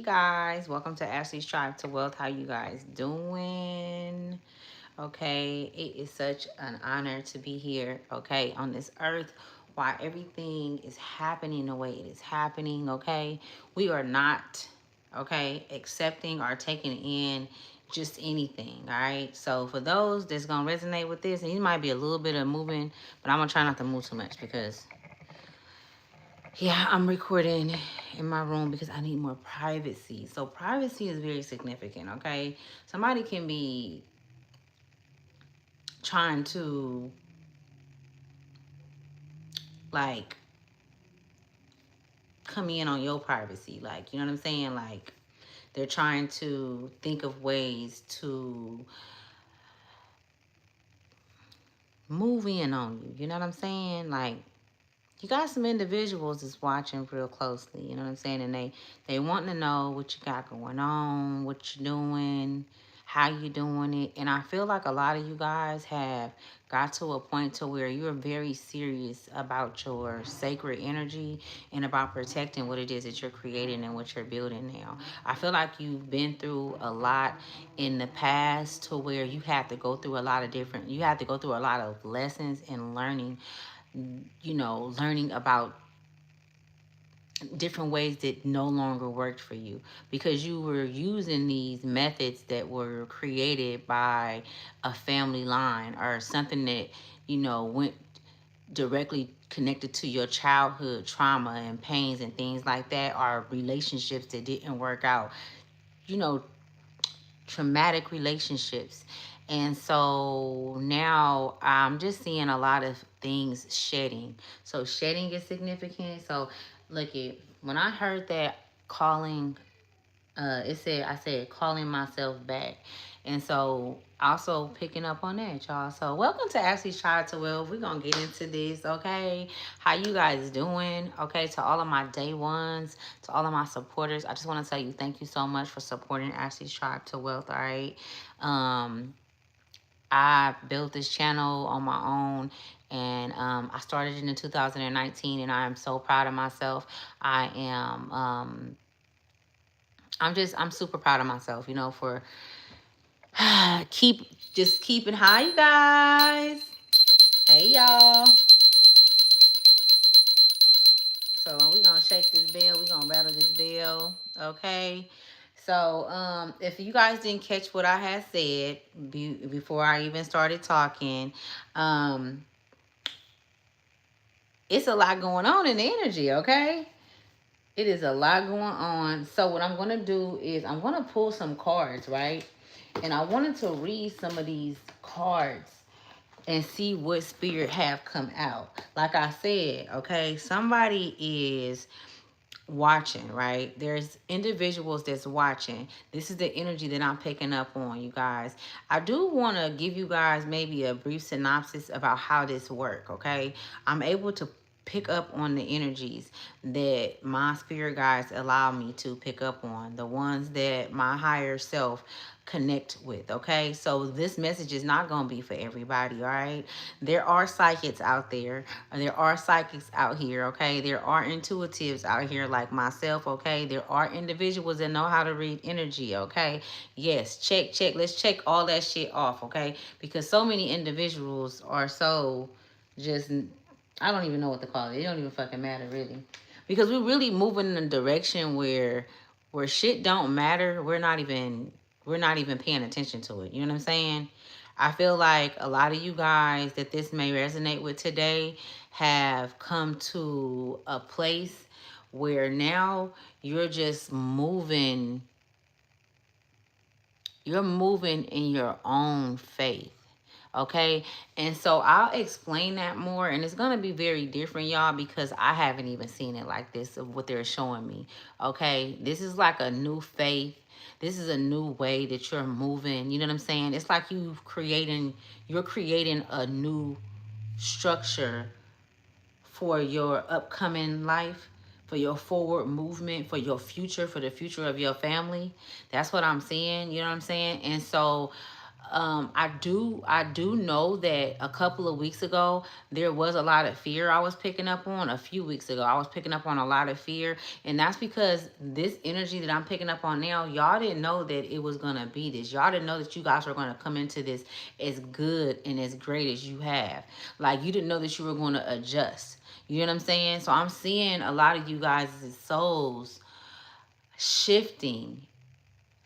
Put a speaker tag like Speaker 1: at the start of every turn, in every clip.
Speaker 1: Guys, welcome to Ashley's Tribe to Wealth. How you guys doing? Okay, it is such an honor to be here, okay, on this earth while everything is happening the way it is happening, okay? We are not, okay, accepting or taking in just anything, all right? So for those that's gonna resonate with this, and you might be a little bit of moving, but I'm gonna try not to move too much because yeah, I'm recording in my room because I need more privacy. So privacy is very significant, okay? Somebody can be trying to like come in on your privacy. Like, you know what I'm saying? Like they're trying to think of ways to move in on you. You know what I'm saying? Like you got some individuals that's watching real closely, you know what I'm saying? And they want to know what you got going on, what you're doing, how you doing it. And I feel like a lot of you guys have got to a point to where you're very serious about your sacred energy and about protecting what it is that you're creating and what you're building now. I feel like you've been through a lot in the past to where you have to go through a lot of different, you have to go through a lot of lessons and learning, learning about different ways that no longer worked for you because you were using these methods that were created by a family line or something that, went directly connected to your childhood trauma and pains and things like that, or relationships that didn't work out, you know, traumatic relationships. And so now I'm just seeing a lot of things shedding. So shedding is significant. So look it, when I heard that calling, I said calling myself back. And so also picking up on that, y'all. So welcome to Ashley's Child to Wealth. We're gonna get into this, okay? How you guys doing? Okay, to all of my day ones, to all of my supporters, I just want to tell you thank you so much for supporting Ashley's Tribe to Wealth, all right? Um, I built this channel on my own, and I started it in 2019, and I am so proud of myself. I am I'm super proud of myself, for keeping high, you guys. Hey y'all. So we gonna shake this bell. We gonna rattle this bell. Okay. So if you guys didn't catch what I had said before I even started talking, um, it's a lot going on in the energy. Okay. It is a lot going on. So what I'm gonna do is I'm gonna pull some cards, right? And I wanted to read some of these cards and see what spirit have come out. Like I said, okay, somebody is watching, right? There's individuals that's watching. This is the energy that I'm picking up on, you guys. I do want to give you guys maybe a brief synopsis about how this work, okay? I'm able to pick up on the energies that my spirit guides allow me to pick up on, the ones that my higher self connect with, okay? So this message is not going to be for everybody, all right? There are psychics out there. There are psychics out here, okay? There are intuitives out here like myself, okay? There are individuals that know how to read energy, okay? Yes, check. Let's check all that shit off, okay? Because so many individuals are so just, I don't even know what to call it. It don't even fucking matter, really. Because we're really moving in a direction where shit don't matter. We're not even paying attention to it. You know what I'm saying? I feel like a lot of you guys that this may resonate with today have come to a place where now you're just moving in your own faith. Okay. And so I'll explain that more. And it's going to be very different, y'all, because I haven't even seen it like this of what they're showing me. Okay. This is like a new faith. This is a new way that you're moving. You know what I'm saying? It's like you're creating a new structure for your upcoming life, for your forward movement, for your future, for the future of your family. That's what I'm seeing. You know what I'm saying? And so I do know that a couple of weeks ago there was a lot of fear I was picking up on. A few weeks ago I was picking up on a lot of fear, and that's because this energy that I'm picking up on now, y'all didn't know that it was gonna be this. Y'all didn't know that you guys were gonna come into this as good and as great as you have. Like, you didn't know that you were gonna adjust. You know what I'm saying? So I'm seeing a lot of you guys' souls shifting.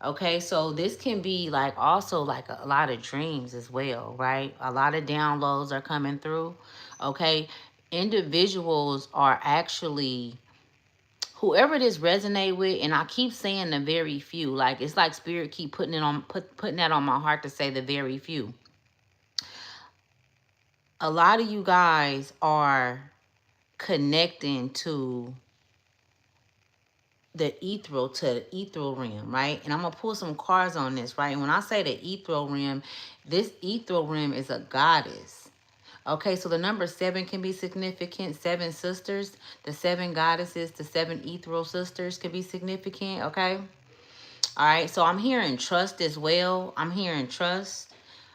Speaker 1: Okay, so this can be like also like a lot of dreams as well, right? A lot of downloads are coming through. Okay, individuals are actually, whoever this resonate with, and I keep saying the very few. Like, it's like spirit keep putting that on my heart to say the very few. A lot of you guys are connecting to the ethereal realm, right? And I'm gonna pull some cards on this, right? And when I say the ethereal realm, this ethereal realm is a goddess. Okay, so the number 7 can be significant. 7 sisters, the 7 goddesses, the 7 ethereal sisters can be significant. Okay, all right. So I'm hearing trust as well. I'm hearing trust.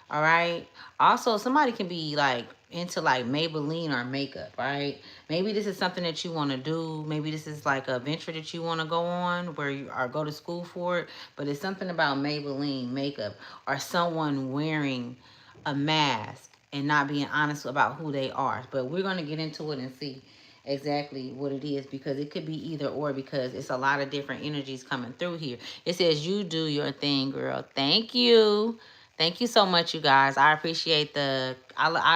Speaker 1: All right. Also, somebody can be like into like Maybelline or makeup, right? Maybe this is something that you want to do. Maybe this is like a venture that you want to go on where you or go to school for it. But it's something about Maybelline makeup or someone wearing a mask and not being honest about who they are. But we're going to get into it and see exactly what it is, because it could be either or, because it's a lot of different energies coming through here. It says you do your thing, girl. Thank you. Thank you so much, you guys. I appreciate I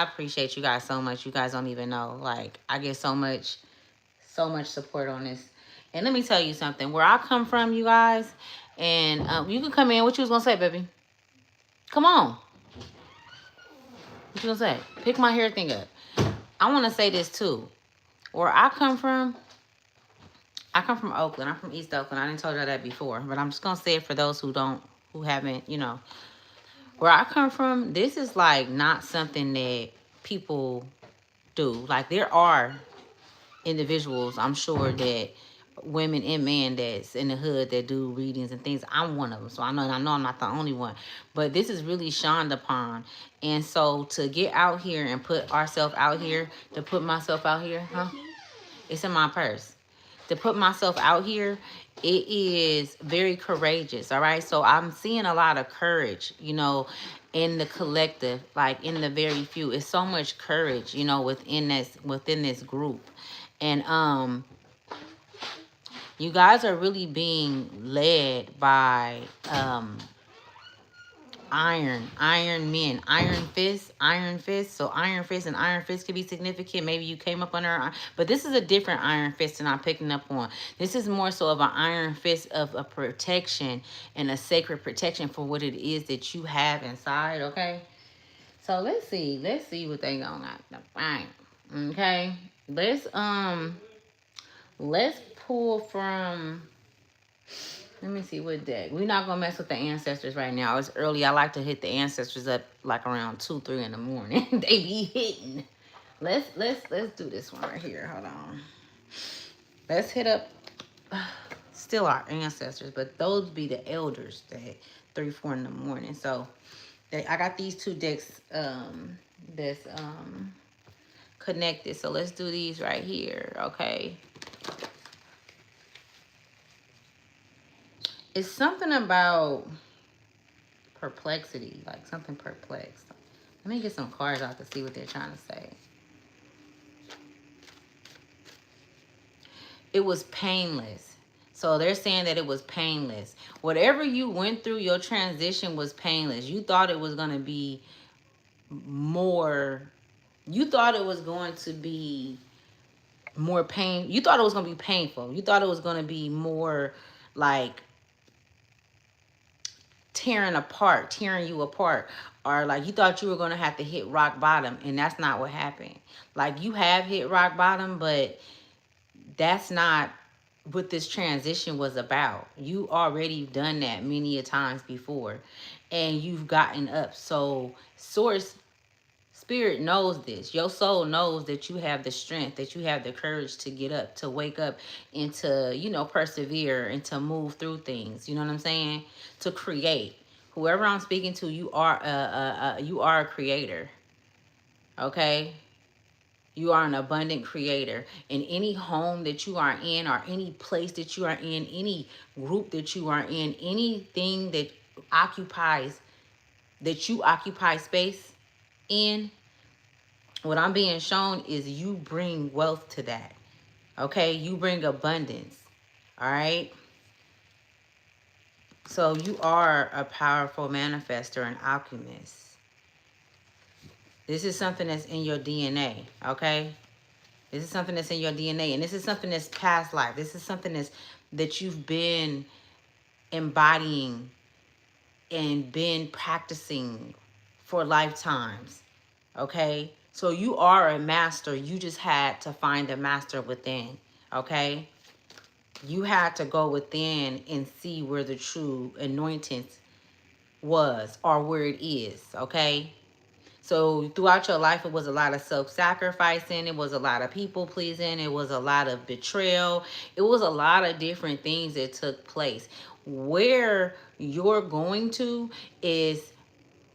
Speaker 1: appreciate you guys so much. You guys don't even know. Like, I get so much support on this. And let me tell you something. Where I come from, you guys, and you can come in. What you was gonna say, baby? Come on. What you gonna say? Pick my hair thing up. I want to say this too. Where I come from Oakland. I'm from East Oakland. I didn't tell you that before, but I'm just gonna say it for those who haven't, where I come from, this is like not something that people do. Like, there are individuals, I'm sure, that women and men that's in the hood that do readings and things. I'm one of them, so I know I'm not the only one. But this is really shined upon, and so to get out here and put ourselves out here, to put myself out here, huh? It's in my purse. To put myself out here, it is very courageous. All right. So I'm seeing a lot of courage, in the collective, like in the very few. It's so much courage, within this group. And you guys are really being led by iron men, iron fist. So iron fist and iron fist could be significant. Maybe you came up under, but this is a different iron fist than I'm picking up on. This is more so of an iron fist of a protection and a sacred protection for what it is that you have inside. Okay, so let's see what they gonna have to find. Okay, let's pull from, let me see what deck. We're not gonna mess with the ancestors right now. It's early. I like to hit the ancestors up like around 2, 3 in the morning. They be hitting. Let's do this one right here. Hold on. Let's hit up still our ancestors, but those be the elders that 3, 4 in the morning. So I got these 2 decks that's connected. So let's do these right here. Okay. It's something about perplexity, like something perplexed. Let me get some cards out to see what they're trying to say. It was painless. So they're saying that it was painless. Whatever you went through, your transition was painless. You thought it was going to be more, you thought it was going to be more pain. You thought it was going to be painful. You thought it was going to be more like tearing you apart, or like you thought you were going to have to hit rock bottom, and that's not what happened. Like, you have hit rock bottom, but that's not what this transition was about. You already done that many a times before, and you've gotten up. So source spirit knows this. Your soul knows that you have the strength, that you have the courage to get up, to wake up, and to, persevere and to move through things. You know what I'm saying? To create. Whoever I'm speaking to, you are a creator. Okay? You are an abundant creator. In any home that you are in, or any place that you are in, any group that you are in, anything that occupies, that you occupy space in, what I'm being shown is you bring wealth to that. Okay? You bring abundance. All right? So you are a powerful manifester and alchemist. This is something that's in your DNA, okay? This is something that's in your DNA, and this is something that's past life. This is something that you've been embodying and been practicing for lifetimes, okay? So you are a master. You just had to find a master within, okay? You had to go within and see where the true anointings was, or where it is, okay? So throughout your life, it was a lot of self-sacrificing. It was a lot of people pleasing. It was a lot of betrayal. It was a lot of different things that took place. Where you're going to is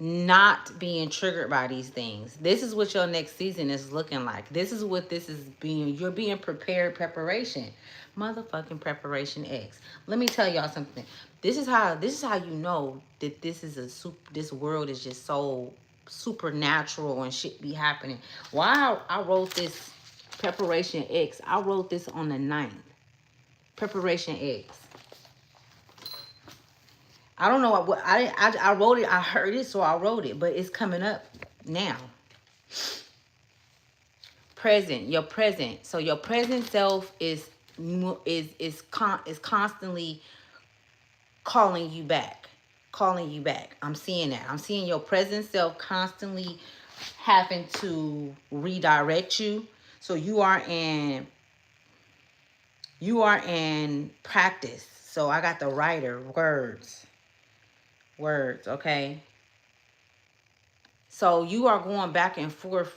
Speaker 1: not being triggered by these things. This is what your next season is looking like. This is what this is being. You're being prepared. Preparation, motherfucking preparation X. Let me tell y'all something. This is how you know that this world is just so supernatural and shit be happening. Why I wrote this preparation X. I wrote this on the 9th. Preparation X. I don't know what I wrote it. I heard it, so I wrote it. But it's coming up now. Present, your present. So your present self is constantly calling you back, calling you back. I'm seeing that. I'm seeing your present self constantly having to redirect you. So you are in practice. So I got the writer words, okay? So you are going back and forth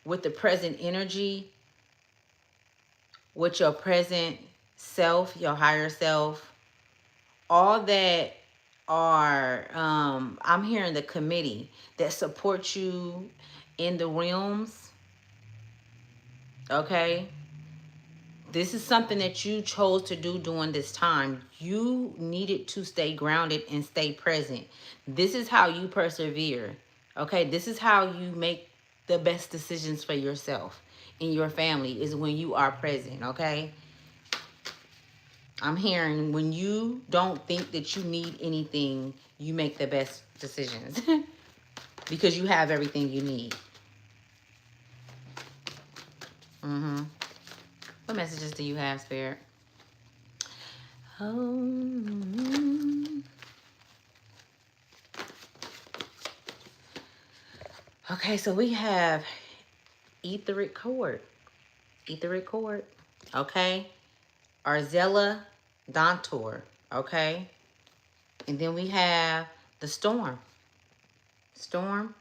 Speaker 1: with the present energy, with your present self, your higher self, all that are, I'm hearing the committee that supports you in the realms, okay? This is something that you chose to do during this time. You needed to stay grounded and stay present. This is how you persevere. Okay, this is how you make the best decisions for yourself and your family, is when you are present, okay? I'm hearing when you don't think that you need anything, you make the best decisions because you have everything you need. Mm-hmm. What messages do you have, Spirit? Oh. Okay, so we have etheric cord. Etheric cord. Okay. Arzella Dontor. Okay. And then we have the storm. Storm.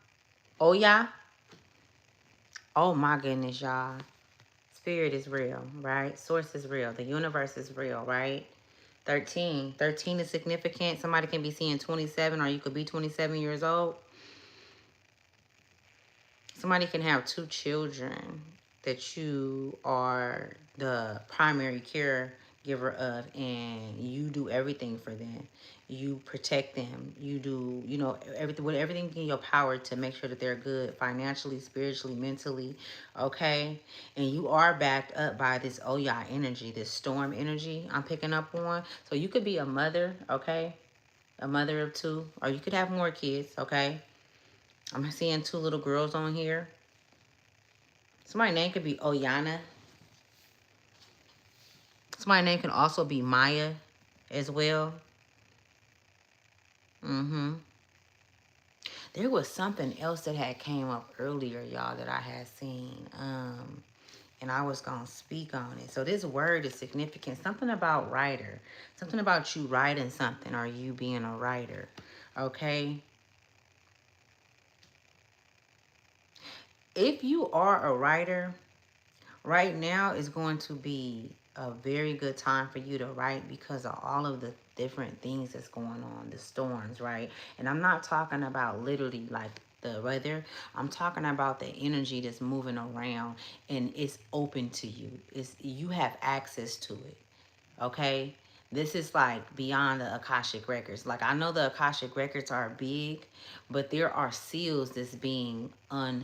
Speaker 1: Oya. Oh my goodness, y'all. Spirit is real, right? Source is real. The universe is real, right? 13. 13 is significant. Somebody can be seeing 27, or you could be 27 years old. Somebody can have 2 children that you are the primary caregiver of, and you do everything for them. You protect them. You do, everything with everything in your power to make sure that they're good financially, spiritually, mentally, okay? And you are backed up by this Oya energy, this storm energy I'm picking up on. So you could be a mother, okay? A mother of 2, or you could have more kids, okay? I'm seeing 2 little girls on here. Somebody's name could be Oyana. Somebody's name can also be Maya as well. Mm-hmm. There was something else that had came up earlier, y'all, that I had seen. And I was going to speak on it. So this word is significant. Something about writer. Something about you writing something, or you being a writer. Okay? If you are a writer, right now is going to be a very good time for you to write because of all of the different things that's going on, the storms, right? And I'm not talking about literally like the weather. I'm talking about the energy that's moving around and it's open to you. It's you have access to it. Okay? This is like beyond the Akashic records. Like I know the Akashic records are big, but there are seals that's being unhinged.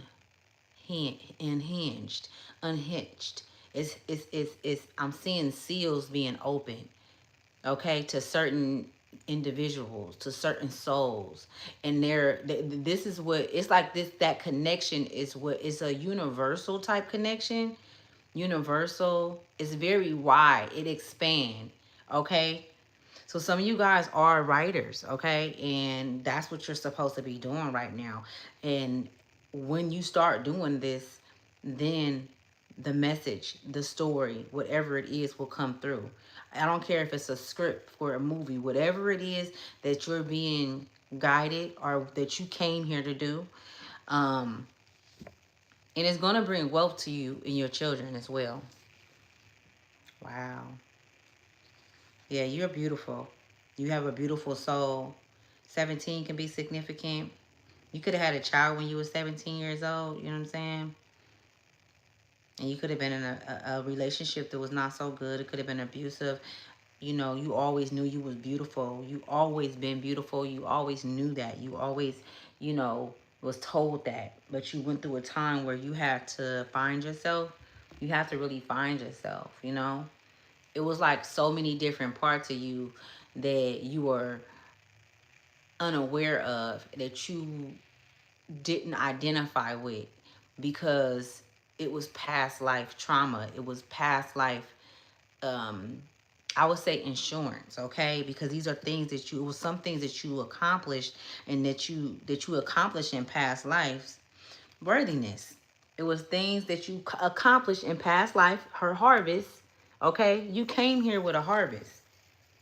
Speaker 1: It's I'm seeing seals being open, okay, to certain individuals, to certain souls. And this is what it's like, this that connection is what it's a universal type connection. Universal is very wide. It expand, okay? So some of you guys are writers, okay? And that's what you're supposed to be doing right now. And when you start doing this, then the message, the story, whatever it is will come through. I don't care if it's a script for a movie, whatever it is that you're being guided or that you came here to do. Um, and it's going to bring wealth to you and your children as well. Wow. Yeah, you're beautiful. You have a beautiful soul. 17 can be significant. You could have had a child when you were 17 years old, you know what I'm saying? And you could have been in a relationship that was not so good. It could have been abusive. You know, you always knew you was beautiful. You always been beautiful. You always knew that. You always, you know, was told that. But you went through a time where you had to find yourself. You have to really find yourself, you know? It was like so many different parts of you that you were unaware of, that you didn't identify with because it was past life trauma. It was past life, um, I would say insurance, okay? Because these are things that it was some things that you accomplished and that you accomplished in past lives. Worthiness. It was things that you accomplished in past life, her harvest, okay? You came here with a harvest.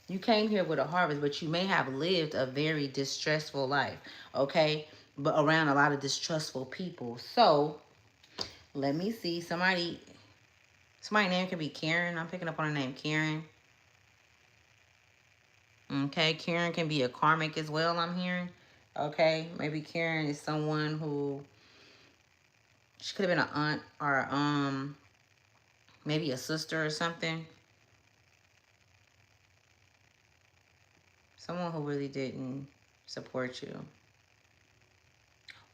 Speaker 1: You came here with a harvest, but you may have lived a very distressful life, okay? But around a lot of distrustful people. So let me see. Somebody name can be Karen. I'm picking up on the name Karen. Okay, Karen can be a karmic as well, I'm hearing. Okay, maybe Karen is someone who she could have been an aunt or maybe a sister or something. Someone who really didn't support you.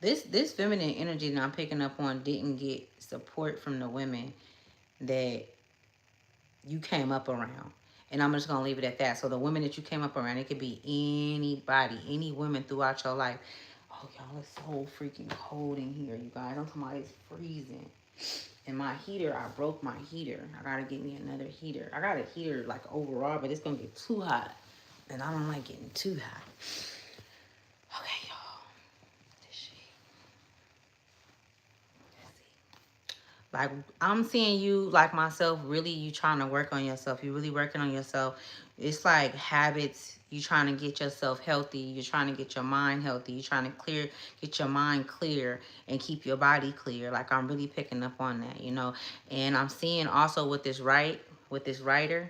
Speaker 1: This feminine energy that I'm picking up on didn't get support from the women that you came up around. And I'm just going to leave it at that. So the women that you came up around, it could be anybody, any women throughout your life. Oh, y'all, it's so freaking cold in here, you guys. I'm talking about it's freezing. And my heater, I broke my heater. I got to get me another heater. I got a heater like overall, but it's going to get too hot. And I don't like getting too hot. Okay, y'all. This shit. Like, I'm seeing you, like myself, really you trying to work on yourself. You really working on yourself. It's like habits. You trying to get yourself healthy. You're trying to get your mind healthy. You're trying to get your mind clear and keep your body clear. Like, I'm really picking up on that, you know. And I'm seeing also with this writer,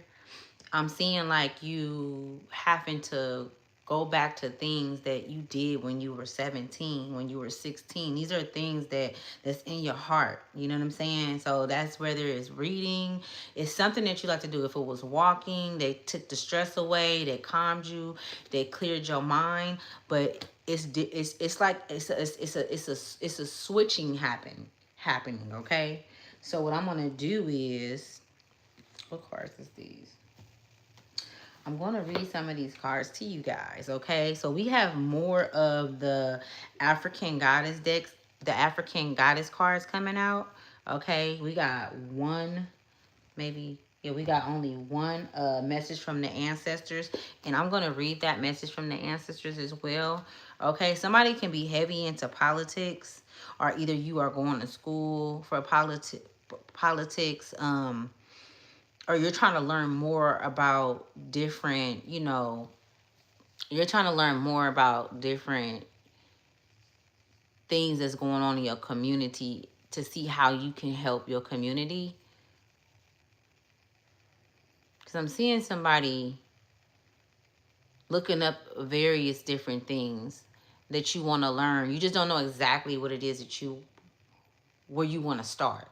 Speaker 1: I'm seeing like you having to go back to things that you did when you were 17, when you were 16. These are things that's in your heart. You know what I'm saying? So that's whether it's reading, it's something that you like to do. If it was walking, they took the stress away, they calmed you, they cleared your mind. But it's like it's a switching happening. Okay. So what I'm gonna do is, what cards is these? I'm going to read some of these cards to you guys, okay? So we have more of the African Goddess decks, the African Goddess cards coming out, okay? We got one, maybe, yeah, we got only one message from the ancestors, and I'm going to read that message from the ancestors as well, okay? Somebody can be heavy into politics, or either you are going to school for politics, or you're trying to learn more about different, you know, you're trying to learn more about different things that's going on in your community to see how you can help your community. Because I'm seeing somebody looking up various different things that you want to learn. You just don't know exactly what it is that where you want to start.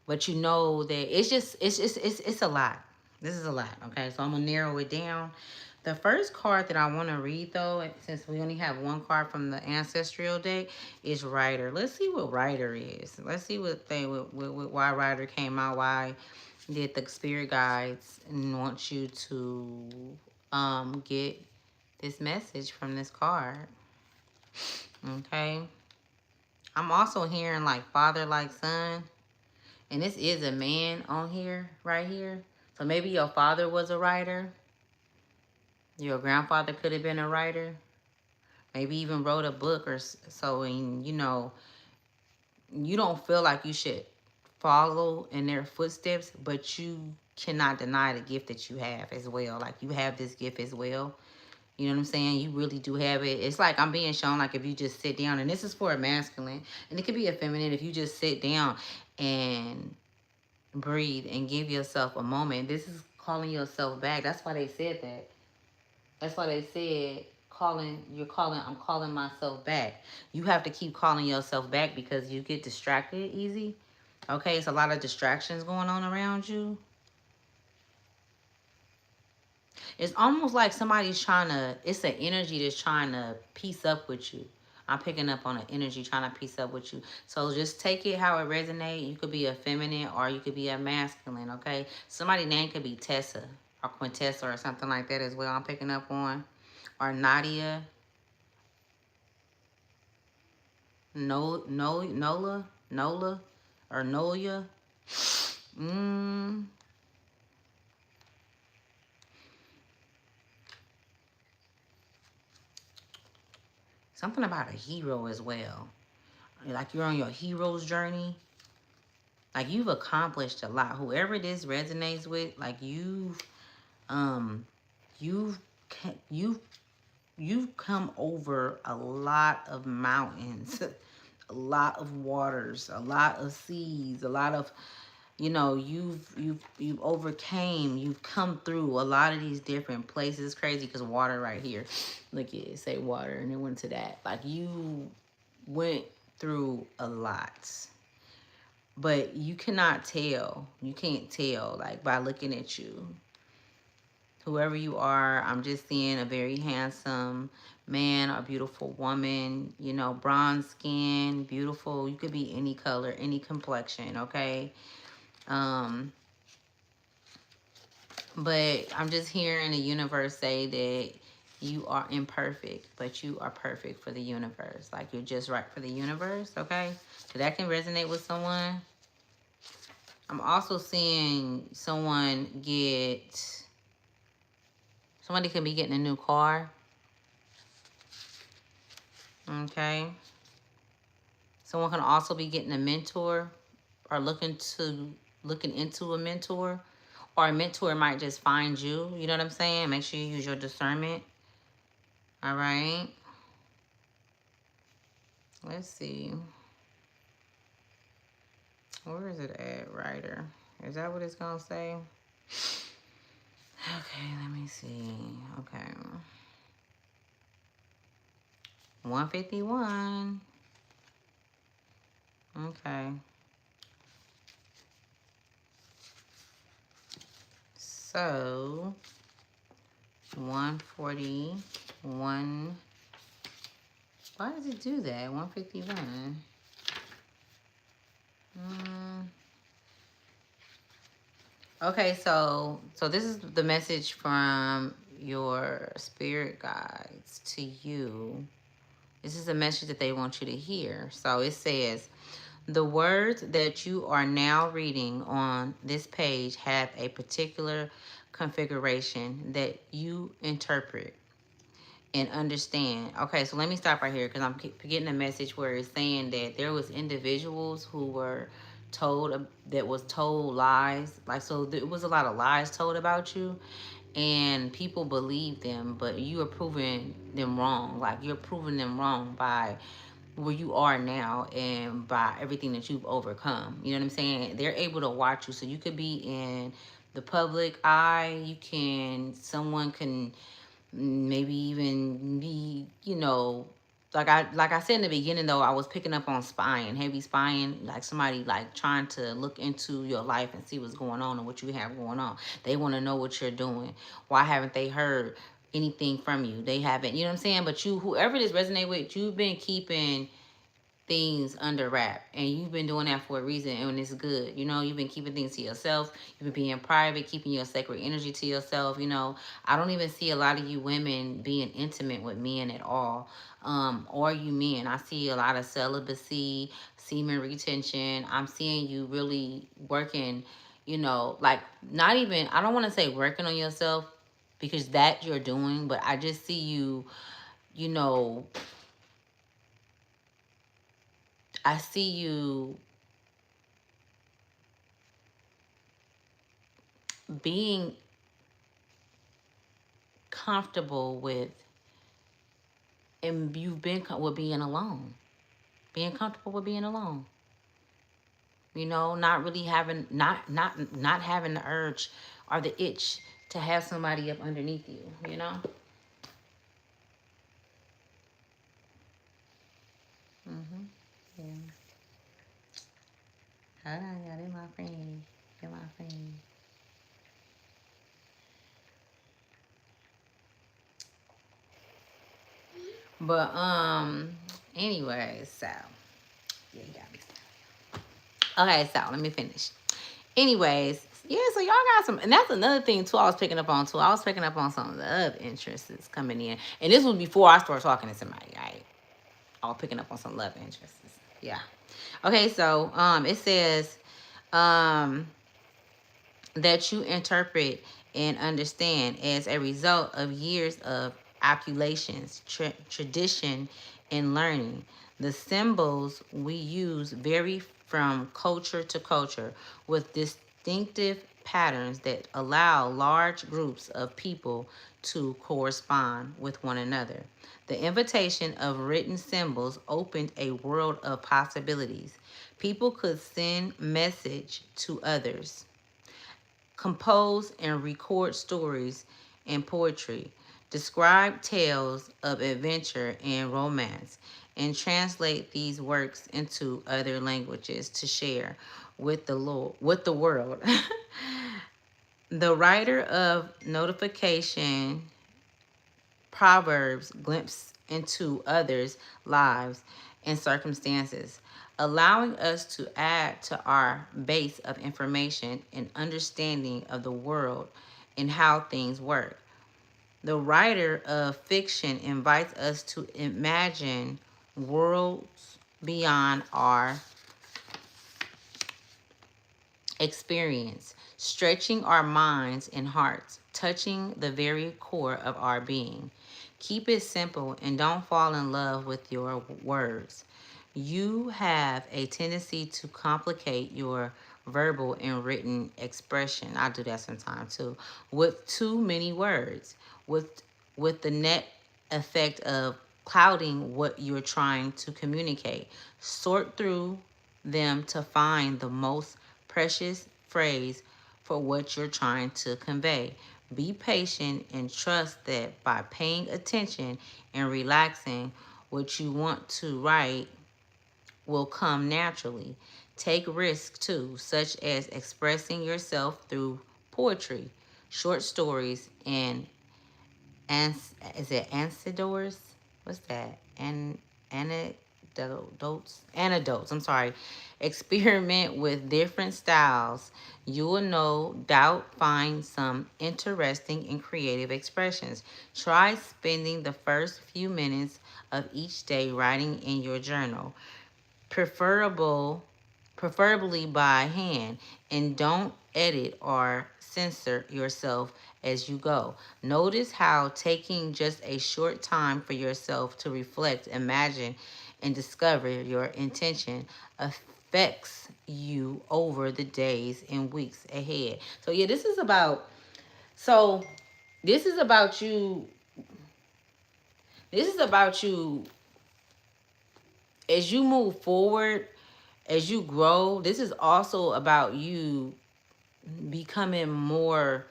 Speaker 1: But you know that it's a lot. This is a lot, okay? So I'm going to narrow it down. The first card that I want to read, though, since we only have one card from the ancestral deck, is Rider. Let's see what Rider is. Let's see why Rider came out. Why did the spirit guides want you to get this message from this card? Okay. I'm also hearing like father, like son. And this is a man on here, right here. So maybe your father was a writer. Your grandfather could have been a writer. Maybe even wrote a book or so. And, you know, you don't feel like you should follow in their footsteps, but you cannot deny the gift that you have as well. Like, you have this gift as well. You know what I'm saying? You really do have it. It's like I'm being shown, like, if you just sit down, and this is for a masculine, and it could be a feminine, if you just sit down and breathe and give yourself a moment. This is calling yourself back. That's why they said that. That's why they said I'm calling myself back. You have to keep calling yourself back because you get distracted easy. Okay, it's a lot of distractions going on around you. It's almost like somebody's it's an energy that's trying to piece up with you. I'm picking up on an energy trying to piece up with you. So just take it how it resonates. You could be a feminine or you could be a masculine, okay? Somebody's name could be Tessa or Quintessa or something like that as well. I'm picking up on. Or Nadia. Nola, or Nolia. Something about a hero as well. Like you're on your hero's journey. Like you've accomplished a lot. Whoever this resonates with, like um, you've you've you've come over a lot of mountains, a lot of waters, a lot of seas, a lot of, you know, you've overcame, you've come through a lot of these different places. It's crazy because water right here. Look at it, say water, and it went to that. Like you went through a lot. But you cannot tell. You can't tell, like, by looking at you. Whoever you are, I'm just seeing a very handsome man, a beautiful woman, you know, bronze skin, beautiful. You could be any color, any complexion, okay? But I'm just hearing the universe say that you are imperfect, but you are perfect for the universe. Like, you're just right for the universe, okay? So that can resonate with someone. I'm also seeing somebody could be getting a new car. Okay. Someone can also be getting a mentor or looking into a mentor, or a mentor might just find you. You know what I'm saying? Make sure you use your discernment. All right. Let's see. Where is it at, Rider? Is that what it's going to say? Okay, let me see. Okay. 151. Okay. So, 141. Why does it do that? 151. Okay, so this is the message from your spirit guides to you. This is a message that they want you to hear. So it says, the words that you are now reading on this page have a particular configuration that you interpret and understand. Okay, so let me stop right here because I'm getting a message where it's saying that there was individuals who were told lies. Like, so there was a lot of lies told about you, and people believe them, but you are proving them wrong. Like, you're proving them wrong by where you are now and by everything that you've overcome. You know what I'm saying? They're able to watch you. So you could be in the public eye. Someone can maybe even be, like I said in the beginning, though, I was picking up on spying, heavy spying, like somebody like trying to look into your life and see what's going on and what you have going on. They want to know what you're doing. Why haven't they heard anything from you? They haven't, you know what I'm saying? But you, whoever this resonate with, you've been keeping things under wrap, and you've been doing that for a reason, and it's good. You've been keeping things to yourself. You've been being private, keeping your sacred energy to yourself. I don't even see a lot of you women being intimate with men at all, or you men. I see a lot of celibacy, semen retention. I'm seeing you really working, like, not even, I don't want to say working on yourself, because that you're doing, but I just see you, you know I see you being comfortable with, and you've been with being alone, being comfortable with being alone. Not really having, not having the urge or the itch to have somebody up underneath you. Mm-hmm. Yeah. Hold on, y'all. They're my friend. They're my friend. But anyway, so yeah, you got me. Okay, so let me finish. Anyways, yeah, so y'all got some, and that's another thing too. I was picking up on too. I was picking up on some of the other interests that's coming in, and this was before I started talking to somebody. Right, I was picking up on some love interests. Yeah. Okay, so it says um that you interpret and understand as a result of years of accumulations, tradition, and learning. The symbols we use vary from culture to culture with distinctive patterns that allow large groups of people to correspond with one another. The invitation of written symbols opened a world of possibilities. People could send message to others, compose and record stories and poetry, describe tales of adventure and romance, and translate these works into other languages to share with the world. The writer of notification Proverbs glimpse into others' lives and circumstances, allowing us to add to our base of information and understanding of the world and how things work. The writer of fiction invites us to imagine worlds beyond our experience, stretching our minds and hearts, touching the very core of our being. Keep it simple and don't fall in love with your words. You have a tendency to complicate your verbal and written expression. I do that sometimes too. With too many words, with the net effect of clouding what you're trying to communicate. Sort through them to find the most precious phrase for what you're trying to convey. Be patient and trust that by paying attention and relaxing, what you want to write will come naturally. Take risks too, such as expressing yourself through poetry, short stories, and is it anecdotes? What's that? Anecdotes. I'm sorry. Experiment with different styles. You will no doubt find some interesting and creative expressions. Try spending the first few minutes of each day writing in your journal, preferable preferably by hand, and don't edit or censor yourself as you go. Notice how taking just a short time for yourself to reflect, imagine, and discover your intention affects you over the days and weeks ahead. So yeah, so this is about you this is about you as you move forward, as you grow. This is also about you becoming more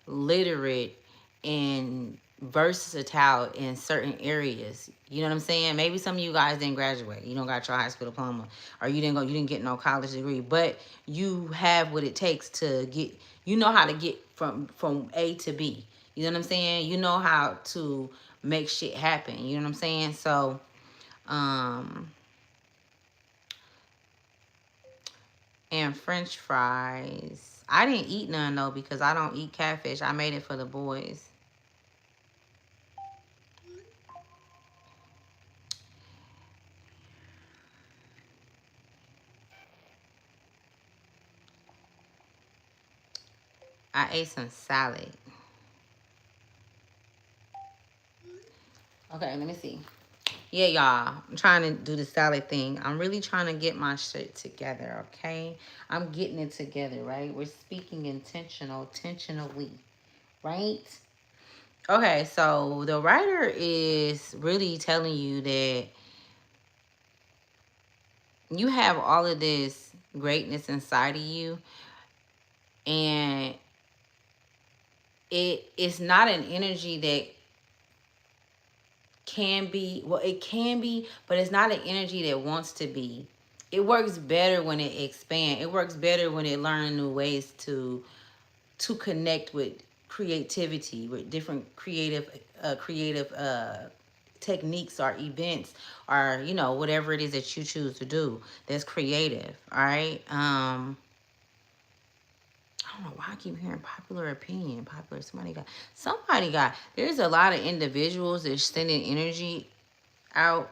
Speaker 1: literate and versatile in certain areas. You know what I'm saying? Maybe some of you guys didn't graduate. You don't got your high school diploma, or you didn't get no college degree, but you have what it takes to get, you know how to get from A to B. You know what I'm saying? You know how to make shit happen. You know what I'm saying? So, um and French fries. I didn't eat none though because I don't eat catfish. I made it for the boys. I ate some salad. Okay, let me see. Yeah, y'all. I'm trying to do the salad thing. I'm really trying to get my shit together, okay? I'm getting it together, right? We're speaking intentionally, right? Okay, so the writer is really telling you that you have all of this greatness inside of you, and it's not an energy that can be, well, it can be, but it's not an energy that wants to be. It works better when it expands. It works better when it learns new ways to connect with creativity, with different creative techniques or events, or whatever it is that you choose to do that's creative. All right. I don't know why I keep hearing popular opinion. Popular, somebody got, there's a lot of individuals that's sending energy out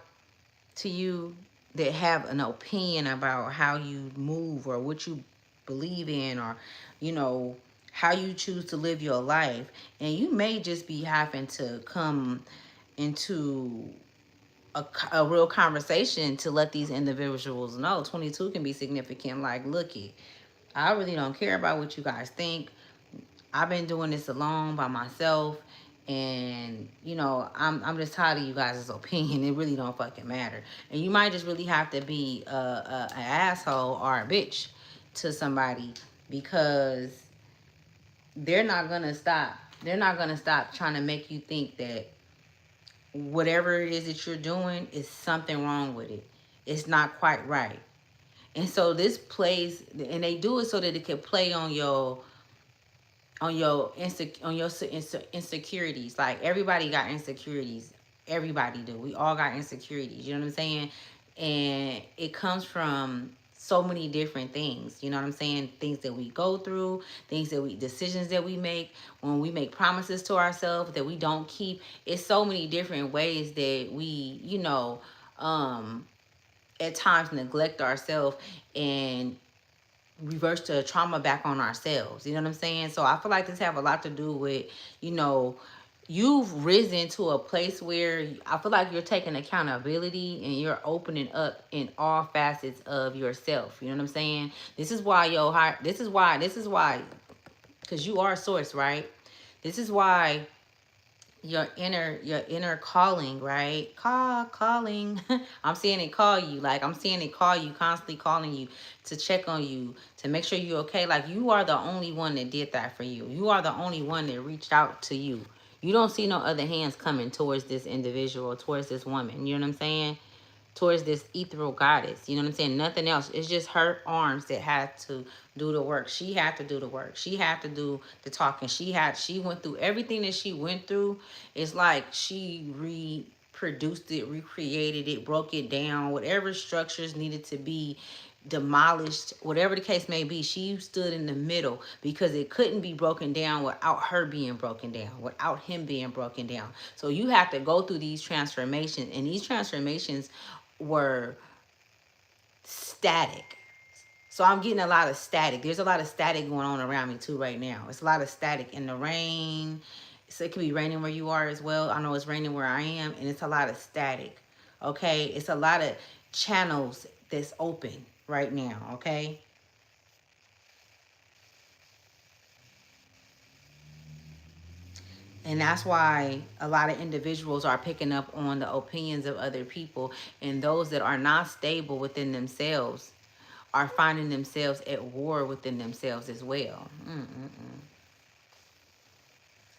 Speaker 1: to you that have an opinion about how you move or what you believe in, or, you know, how you choose to live your life. And you may just be having to come into a real conversation to let these individuals know 22 can be significant. Like, look it, I really don't care about what you guys think. I've been doing this alone by myself, and I'm just tired of you guys' opinion. It really don't fucking matter. And you might just really have to be an asshole or a bitch to somebody, because they're not gonna stop. They're not gonna stop trying to make you think that whatever it is that you're doing is something wrong with it. It's not quite right. And so this plays, and they do it so that it can play on your insecurities. Like, everybody got insecurities. Everybody do. We all got insecurities. You know what I'm saying? And it comes from so many different things. You know what I'm saying? Things that we go through, decisions that we make, when we make promises to ourselves that we don't keep. It's so many different ways that we, at times neglect ourselves and reverse the trauma back on ourselves. You know what I'm saying? So I feel like this have a lot to do with, you know, you've risen to a place where I feel like you're taking accountability and you're opening up in all facets of yourself. You know what I'm saying? This is why your heart, this is why, because you are a source, right? This is why your inner calling, right? Calling. I'm seeing it call you. Like, I'm seeing it call you, constantly calling you to check on you, to make sure you're okay. Like, you are the only one that did that for you. You are the only one that reached out to you. You don't see no other hands coming towards this individual, towards this woman. You know what I'm saying? Towards this ethereal goddess. You know what I'm saying? Nothing else. It's just her arms that had to do the work. She had to do the work. She had to do the talking. She went through everything that she went through. It's like she reproduced it, recreated it, broke it down, whatever structures needed to be demolished, whatever the case may be. She stood in the middle because it couldn't be broken down without her being broken down, without him being broken down. So you have to go through these transformations, and these transformations were static. So I'm getting a lot of static. There's a lot of static going on around me too right now. It's a lot of static in the rain. So it could be raining where you are as well. I know it's raining where I am, and it's a lot of static. Okay? It's a lot of channels that's open right now, okay? And that's why a lot of individuals are picking up on the opinions of other people, and those that are not stable within themselves are finding themselves at war within themselves as well.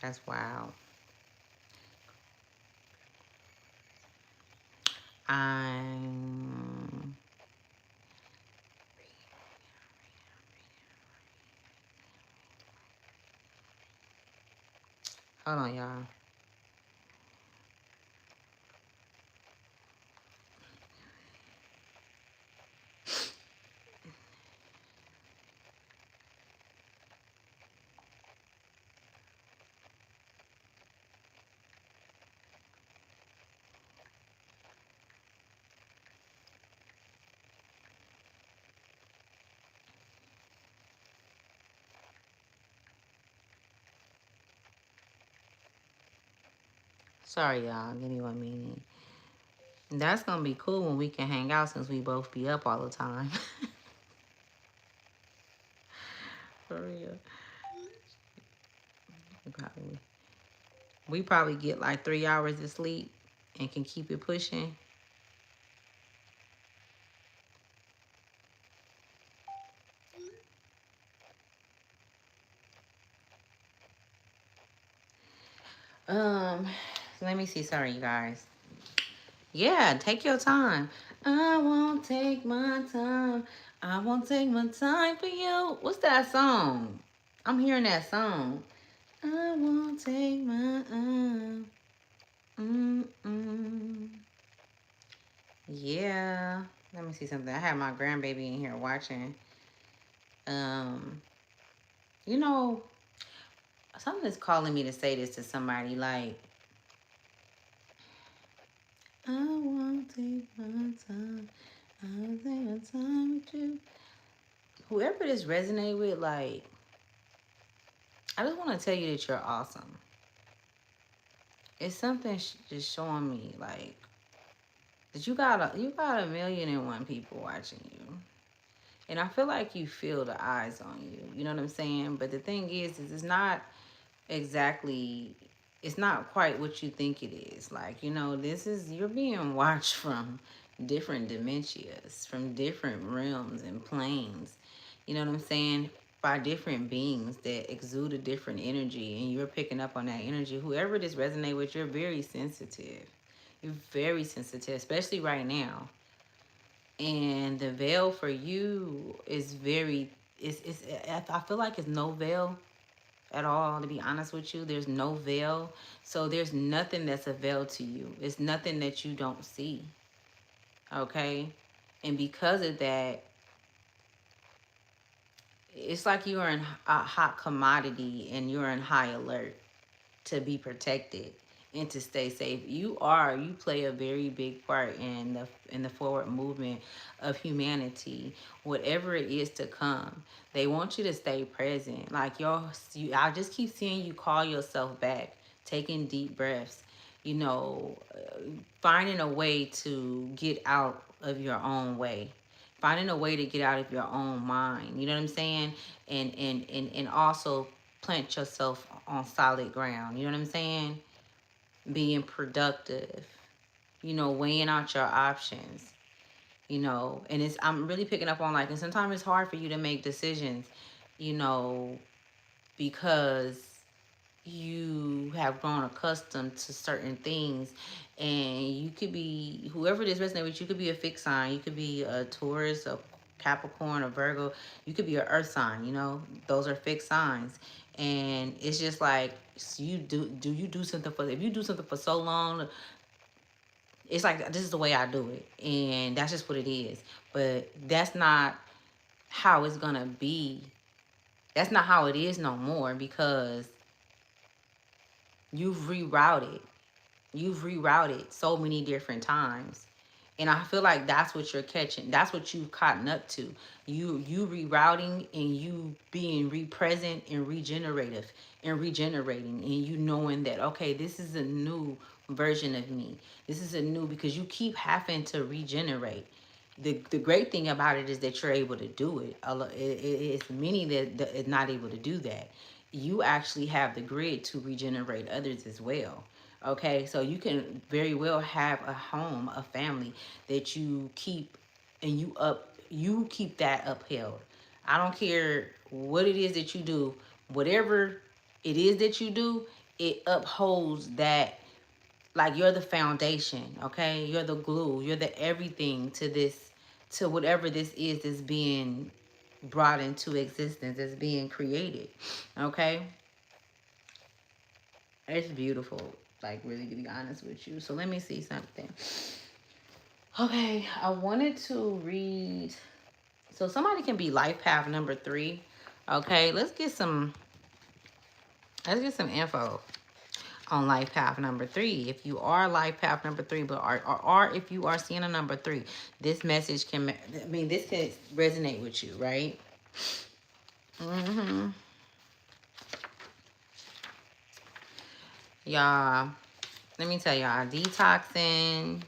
Speaker 1: That's wild. I'm hold on, y'all. Sorry, y'all. Give me 1 minute. That's gonna be cool when we can hang out since we both be up all the time. For real. Probably. We probably get like 3 hours of sleep and can keep it pushing. Um, Let me see. Sorry, you guys. Yeah, take your time. I won't take my time. I won't take my time for you. What's that song? I'm hearing that song. I won't take my time. Mm-mm. Yeah. Let me see something. I have my grandbaby in here watching. Um, you know, something is calling me to say this to somebody like, I won't take my time. I'll take my time with you. Whoever this resonate with, like, I just want to tell you that you're awesome. It's something just showing me like that you got 1,000,001 people watching you, and I feel like you feel the eyes on you. You know what I'm saying? But the thing is it's not exactly. It's not quite what you think it is. Like, this is you're being watched from different dementias, from different realms and planes. You know what I'm saying? By different beings that exude a different energy, and you're picking up on that energy. Whoever this resonate with, you're very sensitive. You're very sensitive, especially right now. And the veil for you is very. It's. I feel like it's no veil at all, to be honest with you. There's no veil. So there's nothing that's a veil to you. It's nothing that you don't see. Okay? And because of that, it's like you're in a hot commodity and you're in high alert to be protected and to stay safe. You play a very big part in the forward movement of humanity, whatever it is to come. They want you to stay present. Like I just keep seeing you call yourself back, taking deep breaths, you know, finding a way to get out of your own way, finding a way to get out of your own mind. You know what I'm saying? And also plant yourself on solid ground. You know what I'm saying? Being productive, weighing out your options, and I'm really picking up on, like, and sometimes it's hard for you to make decisions, you know, because you have grown accustomed to certain things, and you could be whoever this resonates with. You could be a fixed sign, you could be a Taurus, a Capricorn, a Virgo, you could be an earth sign. Those are fixed signs. And it's just like, you you do something for, if you do something for so long, it's like, this is the way I do it, and that's just what it is. But that's not how it's gonna be. That's not how it is no more, because you've rerouted. You've rerouted so many different times. And I feel like that's what you're catching. That's what you've caught up to. You rerouting, and you being represent and regenerative and regenerating, and you knowing that, okay, this is a new version of me. This is a new, because you keep having to regenerate. The great thing about it is that you're able to do it. It's many that is not able to do that. You actually have the grid to regenerate others as well. Okay, so you can very well have a home, a family that you keep, and you you keep that upheld. I don't care what it is that you do, whatever it is that you do, it upholds that. Like, you're the foundation, okay? You're the glue, you're the everything to this, to whatever this is that's being brought into existence, that's being created, okay? It's beautiful, like, really, to be honest with you. So let me see something. Okay, I wanted to read. So somebody can be life path number 3. Okay, let's get some info on life path number 3. If you are life path number 3, but or if you are seeing a number 3, this message can, I mean, this can resonate with you, right? Mm-hmm. Y'all, let me tell y'all, detoxing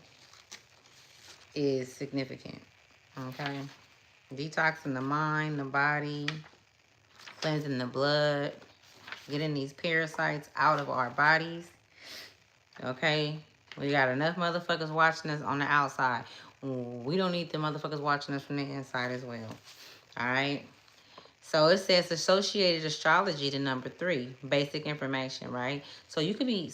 Speaker 1: is significant. Okay, detoxing the mind, the body, cleansing the blood, getting these parasites out of our bodies. Okay, we got enough motherfuckers watching us on the outside. We don't need the motherfuckers watching us from the inside as well. All right. So it says associated astrology to number 3, basic information, right? So you could be,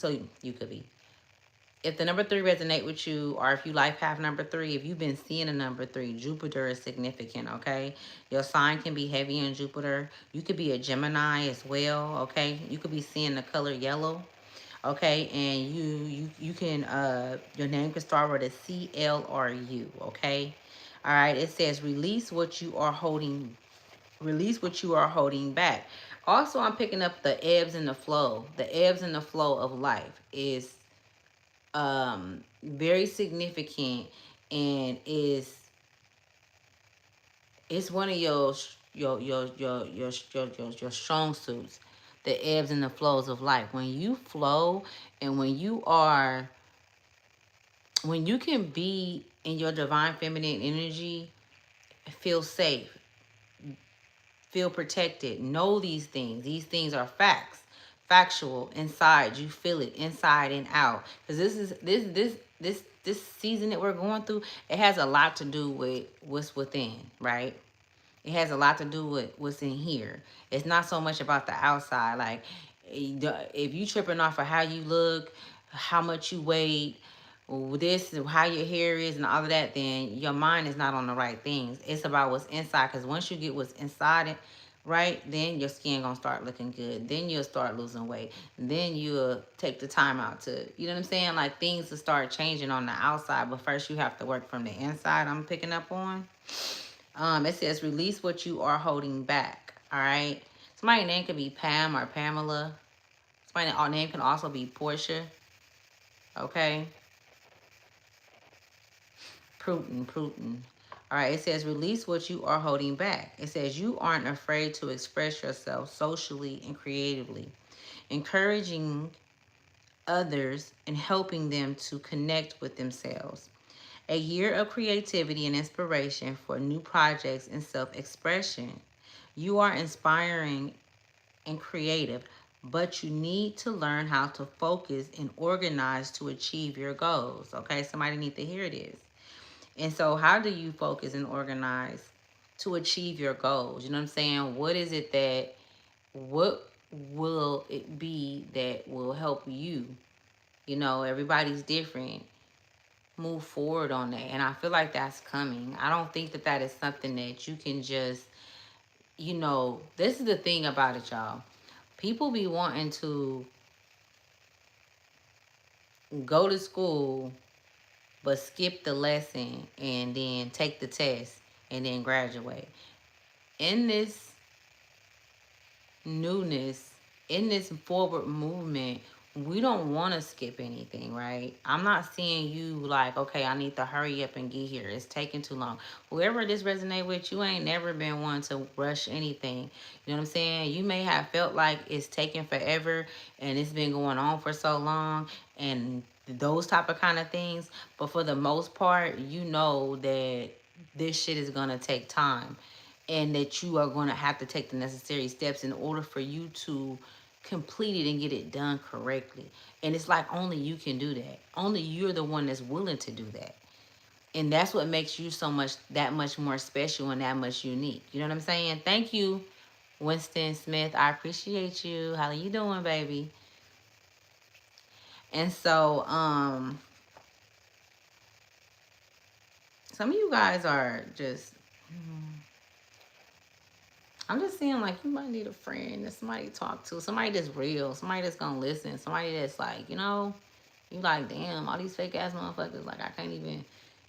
Speaker 1: if the number 3 resonate with you, or if you life path number 3, if you've been seeing a number 3, Jupiter is significant, okay? Your sign can be heavy in Jupiter. You could be a Gemini as well, okay? You could be seeing the color yellow, okay? And you can, your name can start with a CLRU, okay? All right, it says release what you are holding back. Also, I'm picking up the ebbs and the flow. The ebbs and the flow of life is very significant, and is it's one of your strong suits. The ebbs and the flows of life. When you flow, and when you can be in your divine feminine energy, feel safe, feel protected, know these things. These things are facts, factual inside. You feel it inside and out. Because this season that we're going through, it has a lot to do with what's within, right? It has a lot to do with what's in here. It's not so much about the outside. Like, if you tripping off of how you look, how much you weigh, this, how your hair is, and all of that, then your mind is not on the right things. It's about what's inside. Because once you get what's inside it, right, then your skin gonna start looking good. Then you'll start losing weight. Then you'll take the time out to, you know what I'm saying? Like, things will start changing on the outside, but first you have to work from the inside. I'm picking up on. It says release what you are holding back. All right. Somebody's name could be Pam or Pamela. Somebody's name can also be Portia. Okay. Putin. All right. It says release what you are holding back. It says you aren't afraid to express yourself socially and creatively, encouraging others and helping them to connect with themselves. A year of creativity and inspiration for new projects and self-expression. You are inspiring and creative, but you need to learn how to focus and organize to achieve your goals. Okay, somebody need to hear this. And so, how do you focus and organize to achieve your goals? You know what I'm saying? What will it be that will help you? You know, everybody's different. Move forward on that. And I feel like that's coming. I don't think that is something that you can just, this is the thing about it, y'all. People be wanting to go to school but skip the lesson and then take the test and then graduate. In this newness, in this forward movement, we don't want to skip anything, right? I'm not seeing you like, okay, I need to hurry up and get here. It's taking too long. Whoever this resonate with, you ain't never been one to rush anything. You know what I'm saying? You may have felt like it's taking forever and it's been going on for so long and those type of kind of things. But for the most part, you know that this shit is going to take time, and that you are going to have to take the necessary steps in order for you to complete it and get it done correctly. And it's like only you can do that. Only you're the one that's willing to do that. And that's what makes you that much more special and that much unique. You know what I'm saying? Thank you, Winston Smith. I appreciate you. How you doing, baby? And so, some of you guys are just, I'm just seeing like you might need a friend that somebody to talk to, somebody that's real, somebody that's gonna listen, somebody that's like, you like, damn, all these fake ass motherfuckers, like I can't even,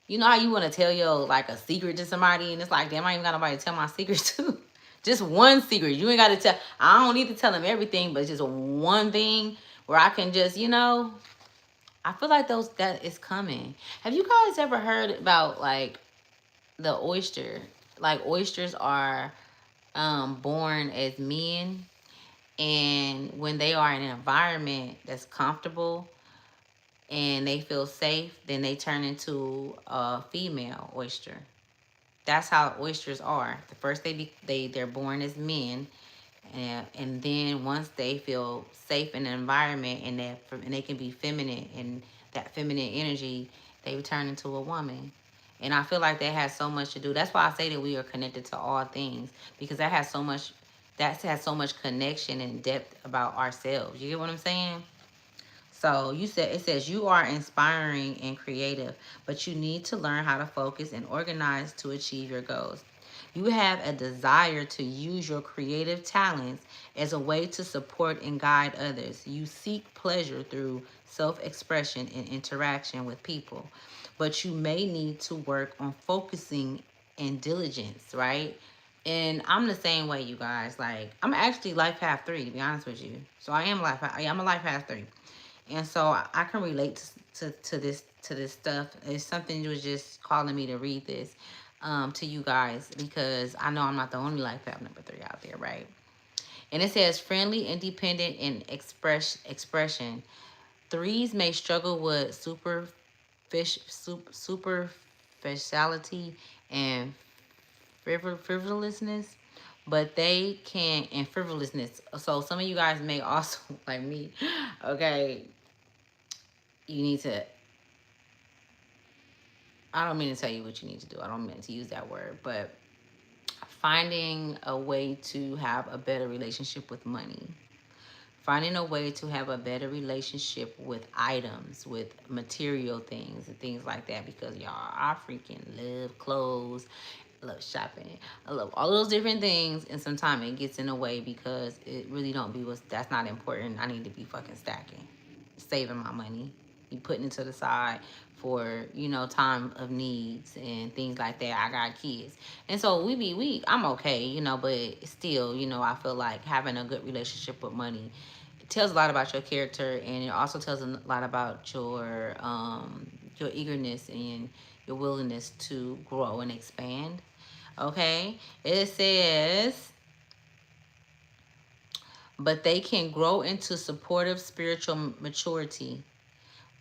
Speaker 1: you know how you want to tell your like a secret to somebody and it's like, damn, I ain't even got nobody to tell my secret to. Just one secret. You ain't got to tell, I don't need to tell them everything, but just one thing where I can just, I feel like that is coming. Have you guys ever heard about like the oyster? Like oysters are born as men, and when they are in an environment that's comfortable and they feel safe, then they turn into a female oyster. That's how oysters are. The first they're born as men, and then once they feel safe in the environment and they can be feminine and that feminine energy, they turn into a woman. And I feel like that has so much to do. That's why I say that we are connected to all things, because that has so much connection and depth about ourselves. You get what I'm saying? So it says you are inspiring and creative, but you need to learn how to focus and organize to achieve your goals. You have a desire to use your creative talents as a way to support and guide others. You seek pleasure through self-expression and interaction with people, but you may need to work on focusing and diligence, right? And I'm the same way, you guys. Like, I'm actually life path 3, to be honest with you. So I'm a life path 3. And so I can relate to this stuff. It's something that was just calling me to read this to you guys, because I know I'm not the only life path number 3 out there, right? And it says friendly, independent, and expression. Threes may struggle with superficiality and frivolousness, but they can, and frivolousness. So some of you guys may also, like me, okay, you need to, I don't mean to tell you what you need to do. I don't mean to use that word, but finding a way to have a better relationship with money. Finding a way to have a better relationship with items, with material things and things like that, because y'all, I freaking love clothes, I love shopping, I love all those different things, and sometimes it gets in the way because it really don't be that's not important. I need to be fucking stacking, saving my money, be putting it to the side for, time of needs and things like that. I got kids, and so I'm okay, but still, I feel like having a good relationship with money, it tells a lot about your character, and it also tells a lot about your eagerness and your willingness to grow and expand. Okay, it says, but they can grow into supportive spiritual maturity.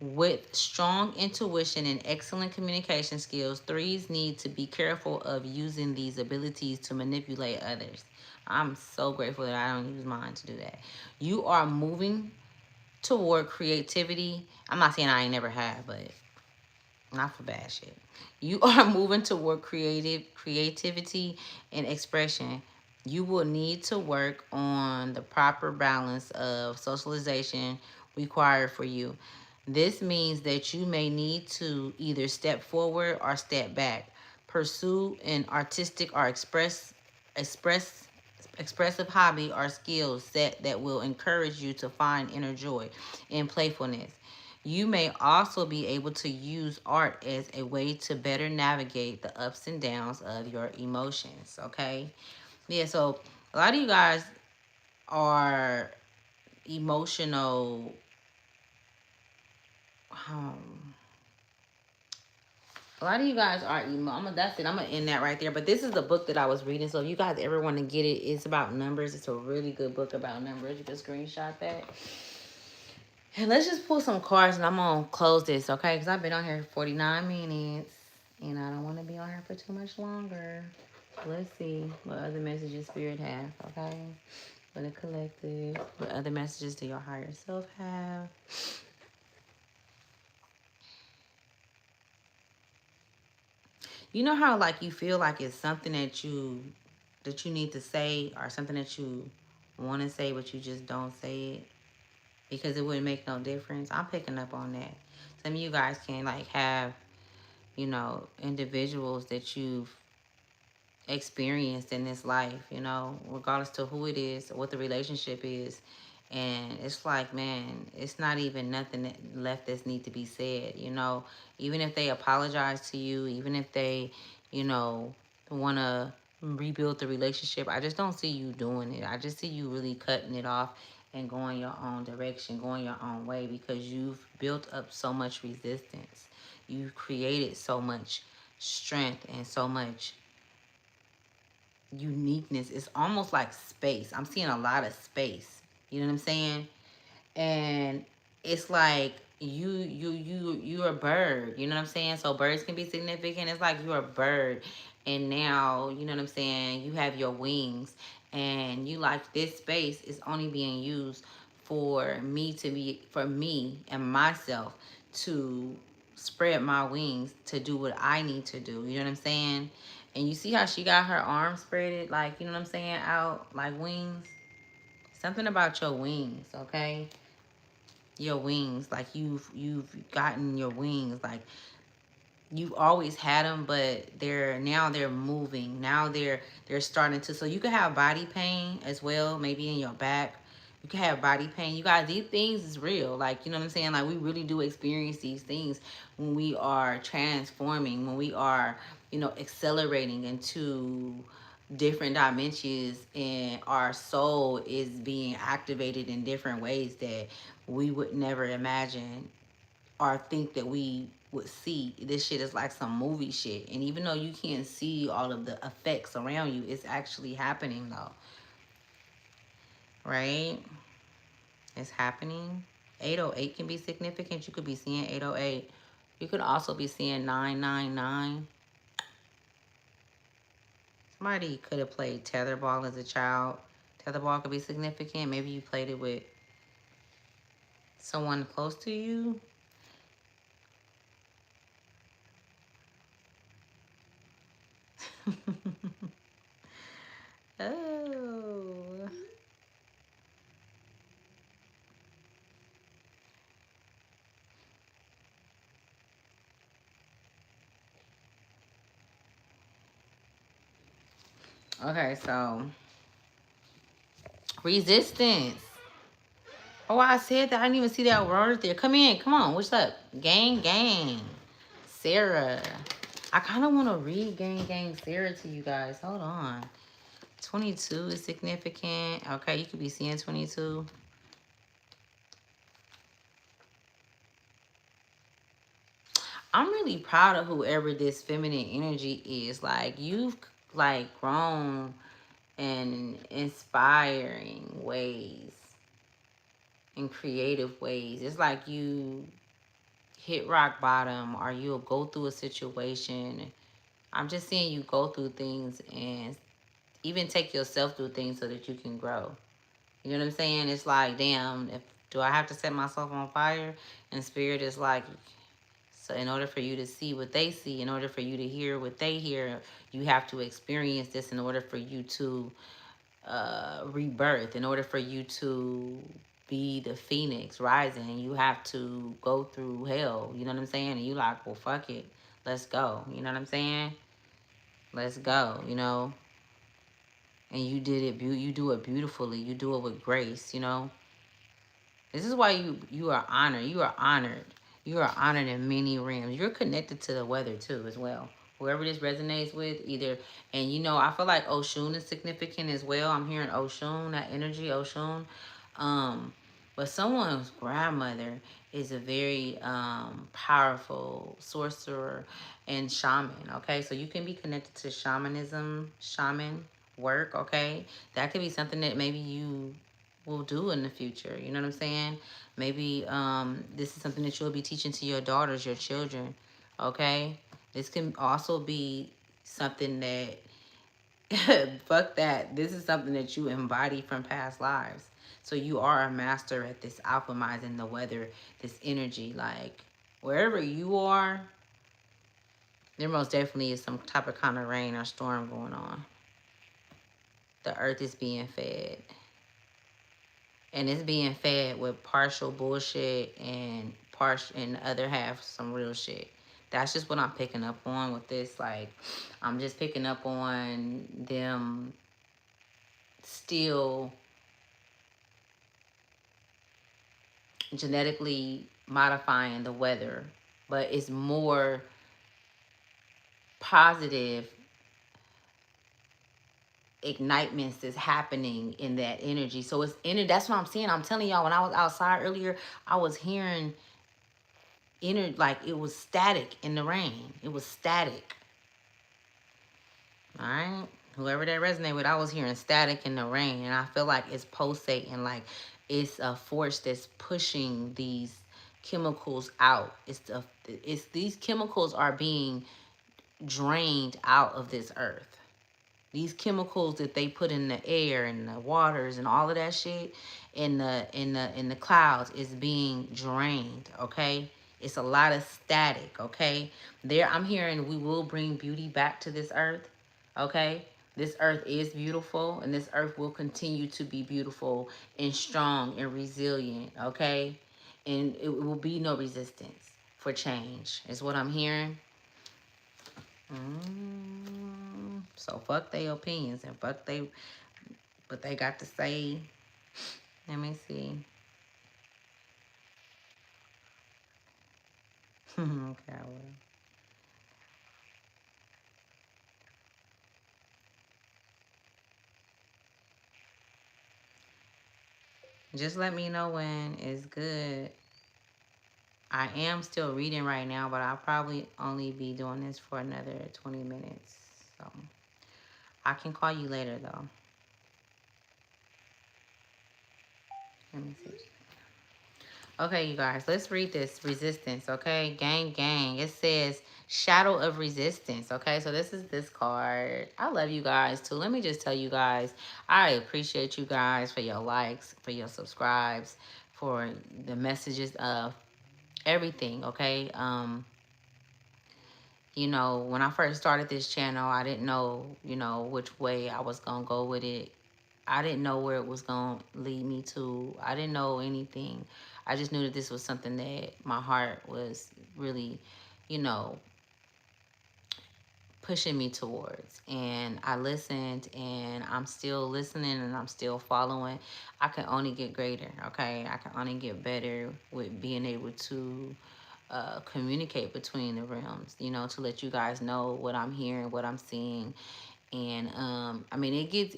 Speaker 1: With strong intuition and excellent communication skills, threes need to be careful of using these abilities to manipulate others. I'm so grateful that I don't use mine to do that. You are moving toward creativity. I'm not saying I ain't never had, but not for bad shit. You are moving toward creativity and expression. You will need to work on the proper balance of socialization required for you. This means that you may need to either step forward or step back. Pursue an artistic or express expressive hobby or skill set that will encourage you to find inner joy and playfulness. You may also be able to use art as a way to better navigate the ups and downs of your emotions, okay? Yeah, so a lot of you guys are emotional. Um, a lot of you guys are that's it. I'm gonna end that right there. But this is the book that I was reading. So if you guys ever want to get it, it's about numbers. It's a really good book about numbers. You can screenshot that. And let's just pull some cards, and I'm gonna close this, okay? Because I've been on here for 49 minutes, and I don't want to be on here for too much longer. Let's see what other messages Spirit has, okay? For the collective, what other messages do your higher self have? You know how like you feel like it's something that you need to say, or something that you want to say but you just don't say it because it wouldn't make no difference. I'm picking up on that. Some of you guys can like have, individuals that you've experienced in this life, regardless to who it is or what the relationship is. And it's like, man, it's not even nothing left that's need to be said. Even if they apologize to you, even if they, want to rebuild the relationship, I just don't see you doing it. I just see you really cutting it off and going your own direction, going your own way, because you've built up so much resistance. You've created so much strength and so much uniqueness. It's almost like space. I'm seeing a lot of space. You know what I'm saying? And it's like you're a bird. You know what I'm saying? So birds can be significant. It's like you're a bird, and now you know what I'm saying. You have your wings, and you like this space is only being used for me and myself to spread my wings to do what I need to do. You know what I'm saying? And you see how she got her arms spreaded, like, you know what I'm saying, out like wings? Something about your wings, okay? Your wings, like you've gotten your wings, like you've always had them, but they're moving. Now they're starting to. So you could have body pain as well, maybe in your back. You can have body pain. You guys, these things is real. Like, you know what I'm saying? Like, we really do experience these things when we are transforming, when we are, accelerating into different dimensions, and our soul is being activated in different ways that we would never imagine or think that we would see. This shit is like some movie shit. And even though you can't see all of the effects around you, it's actually happening though. Right? It's happening. 808 can be significant. You could be seeing 808. You could also be seeing 999. Somebody could have played tetherball as a child. Tetherball could be significant. Maybe you played it with someone close to you. Oh. Okay, so resistance. Oh, I said that. I didn't even see that word there. Come in. Come on. What's up? Gang, gang. Sarah. I kind of want to read gang, gang, Sarah to you guys. Hold on. 22 is significant. Okay, you could be seeing 22. I'm really proud of whoever this feminine energy is. Like, you've like grown in inspiring ways, in creative ways. It's like you hit rock bottom, or you'll go through a situation. I'm just seeing you go through things and even take yourself through things so that you can grow. You know what I'm saying? It's like, damn, if do I have to set myself on fire? And spirit is like, so in order for you to see what they see, in order for you to hear what they hear, you have to experience this in order for you to rebirth. In order for you to be the phoenix rising, you have to go through hell. You know what I'm saying? And you like, well, fuck it, let's go. You know what I'm saying? Let's go. And you did it. You do it beautifully. You do it with grace. This is why you are honored. You are honored. You are honored in many realms. You're connected to the weather too, as well. Whoever this resonates with, either, and I feel like Oshun is significant as well. I'm hearing Oshun, that energy, Oshun. Um, but someone's grandmother is a very powerful sorcerer and shaman. Okay, so you can be connected to shaman work. Okay, that could be something that maybe you will do in the future. You know what I'm saying? Maybe this is something that you'll be teaching to your daughters, your children. Okay, this can also be something that fuck that. This is something that you embody from past lives. So you are a master at this alchemizing the weather, this energy. Like, wherever you are, There most definitely is some type of kind of rain or storm going on. The earth is being fed. And it's being fed with partial bullshit and partial and the other half some real shit. That's just what I'm picking up on with this. Like, I'm just picking up on them still genetically modifying the weather, but it's more positive ignitements is happening in that energy. So it's in it. That's what I'm saying. I'm telling y'all, when I was outside earlier, I was hearing like it was static in the rain. It was static. All right. Whoever that resonated with, I was hearing static in the rain, and I feel like it's pulsating, like it's a force that's pushing these chemicals out. It's these chemicals are being drained out of this earth. These chemicals that they put in the air and the waters and all of that shit in the clouds is being drained, okay? It's a lot of static, okay? There I'm hearing we will bring beauty back to this earth, okay? This earth is beautiful and this earth will continue to be beautiful and strong and resilient, okay? And it will be no resistance for change, is what I'm hearing. So fuck their opinions and fuck they what they got to say. Let me see. Okay, well. Just let me know when it's good. I am still reading right now, but I'll probably only be doing this for another 20 minutes. So I can call you later though. Let me see. Okay, you guys, let's read this resistance, okay? Gang, gang. It says shadow of resistance, okay? So this is this card. I love you guys too. Let me just tell you guys, I appreciate you guys for your likes, for your subscribes, for the messages of everything, okay? You know, when I first started this channel, I didn't know, you know, which way I was gonna go with it. I didn't know where it was going to lead me to. I didn't know anything. I just knew that this was something that my heart was really, you know, pushing me towards. And I listened and I'm still listening and I'm still following. I can only get greater, okay? I can only get better with being able to communicate between the realms, you know, to let you guys know what I'm hearing, what I'm seeing, and I mean it gets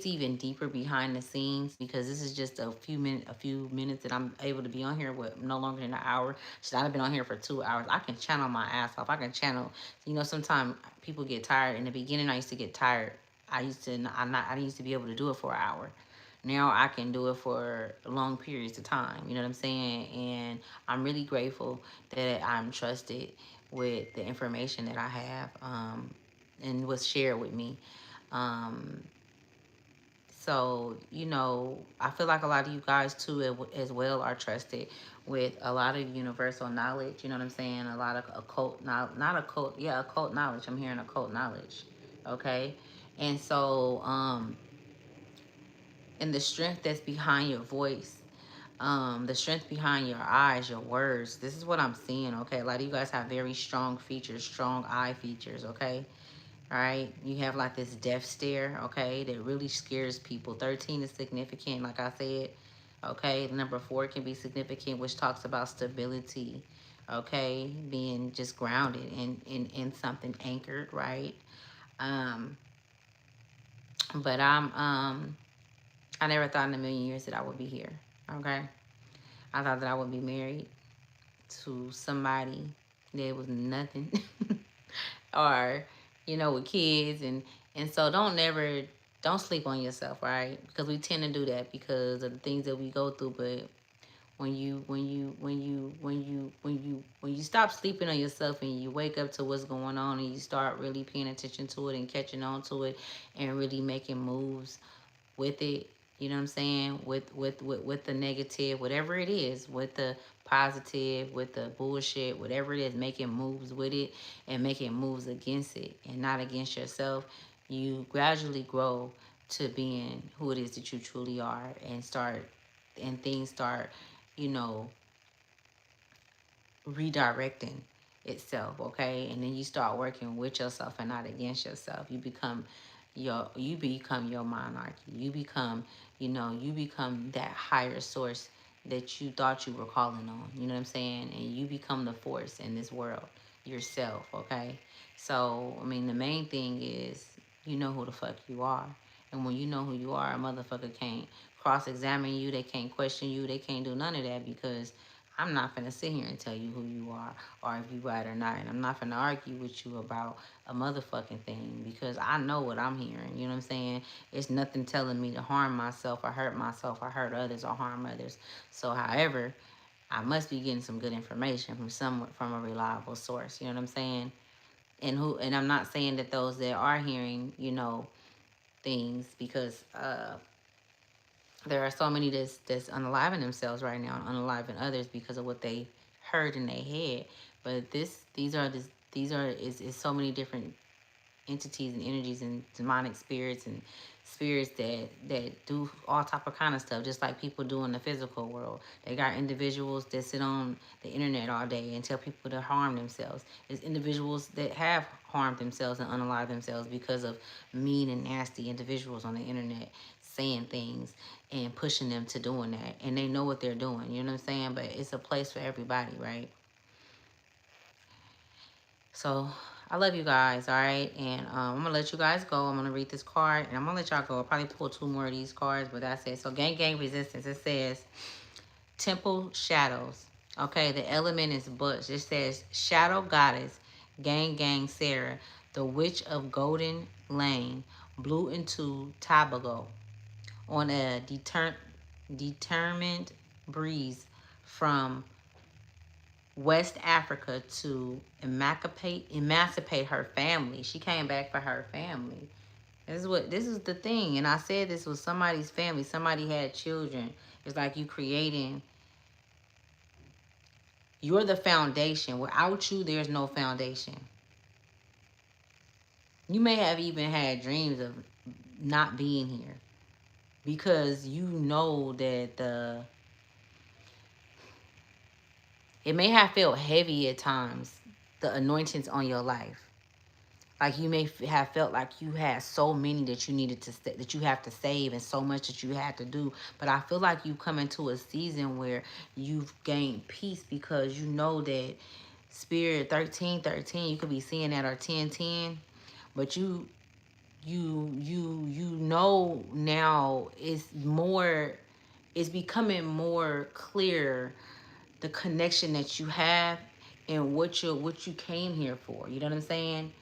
Speaker 1: even deeper behind the scenes because this is just a few minutes that I'm able to be on here with no longer than an hour. Should I have been on here for 2 hours? I can channel my ass off. I can channel. You know, sometimes people get tired. In the beginning, I used to get tired. I used to be able to do it for an hour. Now I can do it for long periods of time. You know what I'm saying? And I'm really grateful that I'm trusted with the information that I have. And was shared with me. Um, so, you know, I feel like a lot of you guys too as well are trusted with a lot of universal knowledge. You know what I'm saying? A lot of occult, not occult, yeah, occult knowledge. I'm hearing occult knowledge. Okay. And so, and the strength that's behind your voice, the strength behind your eyes, your words. This is what I'm seeing. Okay. A lot of you guys have very strong features, strong eye features. Okay. All right, you have like this death stare, okay, that really scares people. 13 is significant, like I said, okay. Number 4 can be significant, which talks about stability, okay, being just grounded in something anchored, right? Um, but I never thought in a million years that I would be here, okay. I thought that I would be married to somebody that was nothing, or you know, with kids, and so don't sleep on yourself, right? Because we tend to do that because of the things that we go through. But when you stop sleeping on yourself and you wake up to what's going on and you start really paying attention to it and catching on to it and really making moves with it, You know what I'm saying? With the negative, whatever it is, with the positive, with the bullshit, whatever it is, making moves with it and making moves against it and not against yourself, you gradually grow to being who it is that you truly are, and things start, you know, redirecting itself, okay? And then you start working with yourself and not against yourself. You become your monarchy. You become, you become that higher source that you thought you were calling on. You know what I'm saying? And you become the force in this world yourself, okay? So, I mean, the main thing is you know who the fuck you are. And when you know who you are, a motherfucker can't cross-examine you. They can't question you. They can't do none of that because I'm not going to sit here and tell you who you are or if you right or not. And I'm not going to argue with you about a motherfucking thing because I know what I'm hearing. You know what I'm saying? It's nothing telling me to harm myself or hurt others or harm others. So, however, I must be getting some good information from a reliable source. You know what I'm saying? And I'm not saying that those that are hearing, things because there are so many that's unaliving themselves right now and unaliving others because of what they heard in their head. But these are is so many different entities and energies and demonic spirits and spirits that do all type of kind of stuff, just like people do in the physical world. They got individuals that sit on the internet all day and tell people to harm themselves. There's individuals that have harmed themselves and unalive themselves because of mean and nasty individuals on the internet saying things and pushing them to doing that, and they know what they're doing. You know what I'm saying? But it's a place for everybody, right? So I love you guys, all right? And I'm going to let you guys go. I'm going to read this card, and I'm going to let y'all go. I'll probably pull 2 more of these cards, but that's it. So gang resistance. It says temple shadows. Okay, the element is butch. It says shadow goddess, gang Sarah, the witch of Golden Lane, blew into Tobago on a determined breeze from West Africa to emancipate her family. She came back for her family. This is the thing. And I said this was somebody's family. Somebody had children. It's like you creating, you're the foundation. Without you, there's no foundation. You may have even had dreams of not being here because you know that it may have felt heavy at times, the anointings on your life. Like you may have felt like you had so many that you needed to that you have to save and so much that you had to do. But I feel like you come into a season where you've gained peace because you know that Spirit 1313, you could be seeing that, or 1010, but you know now it's becoming more clear the connection that you have and what you came here for. You know what I'm saying?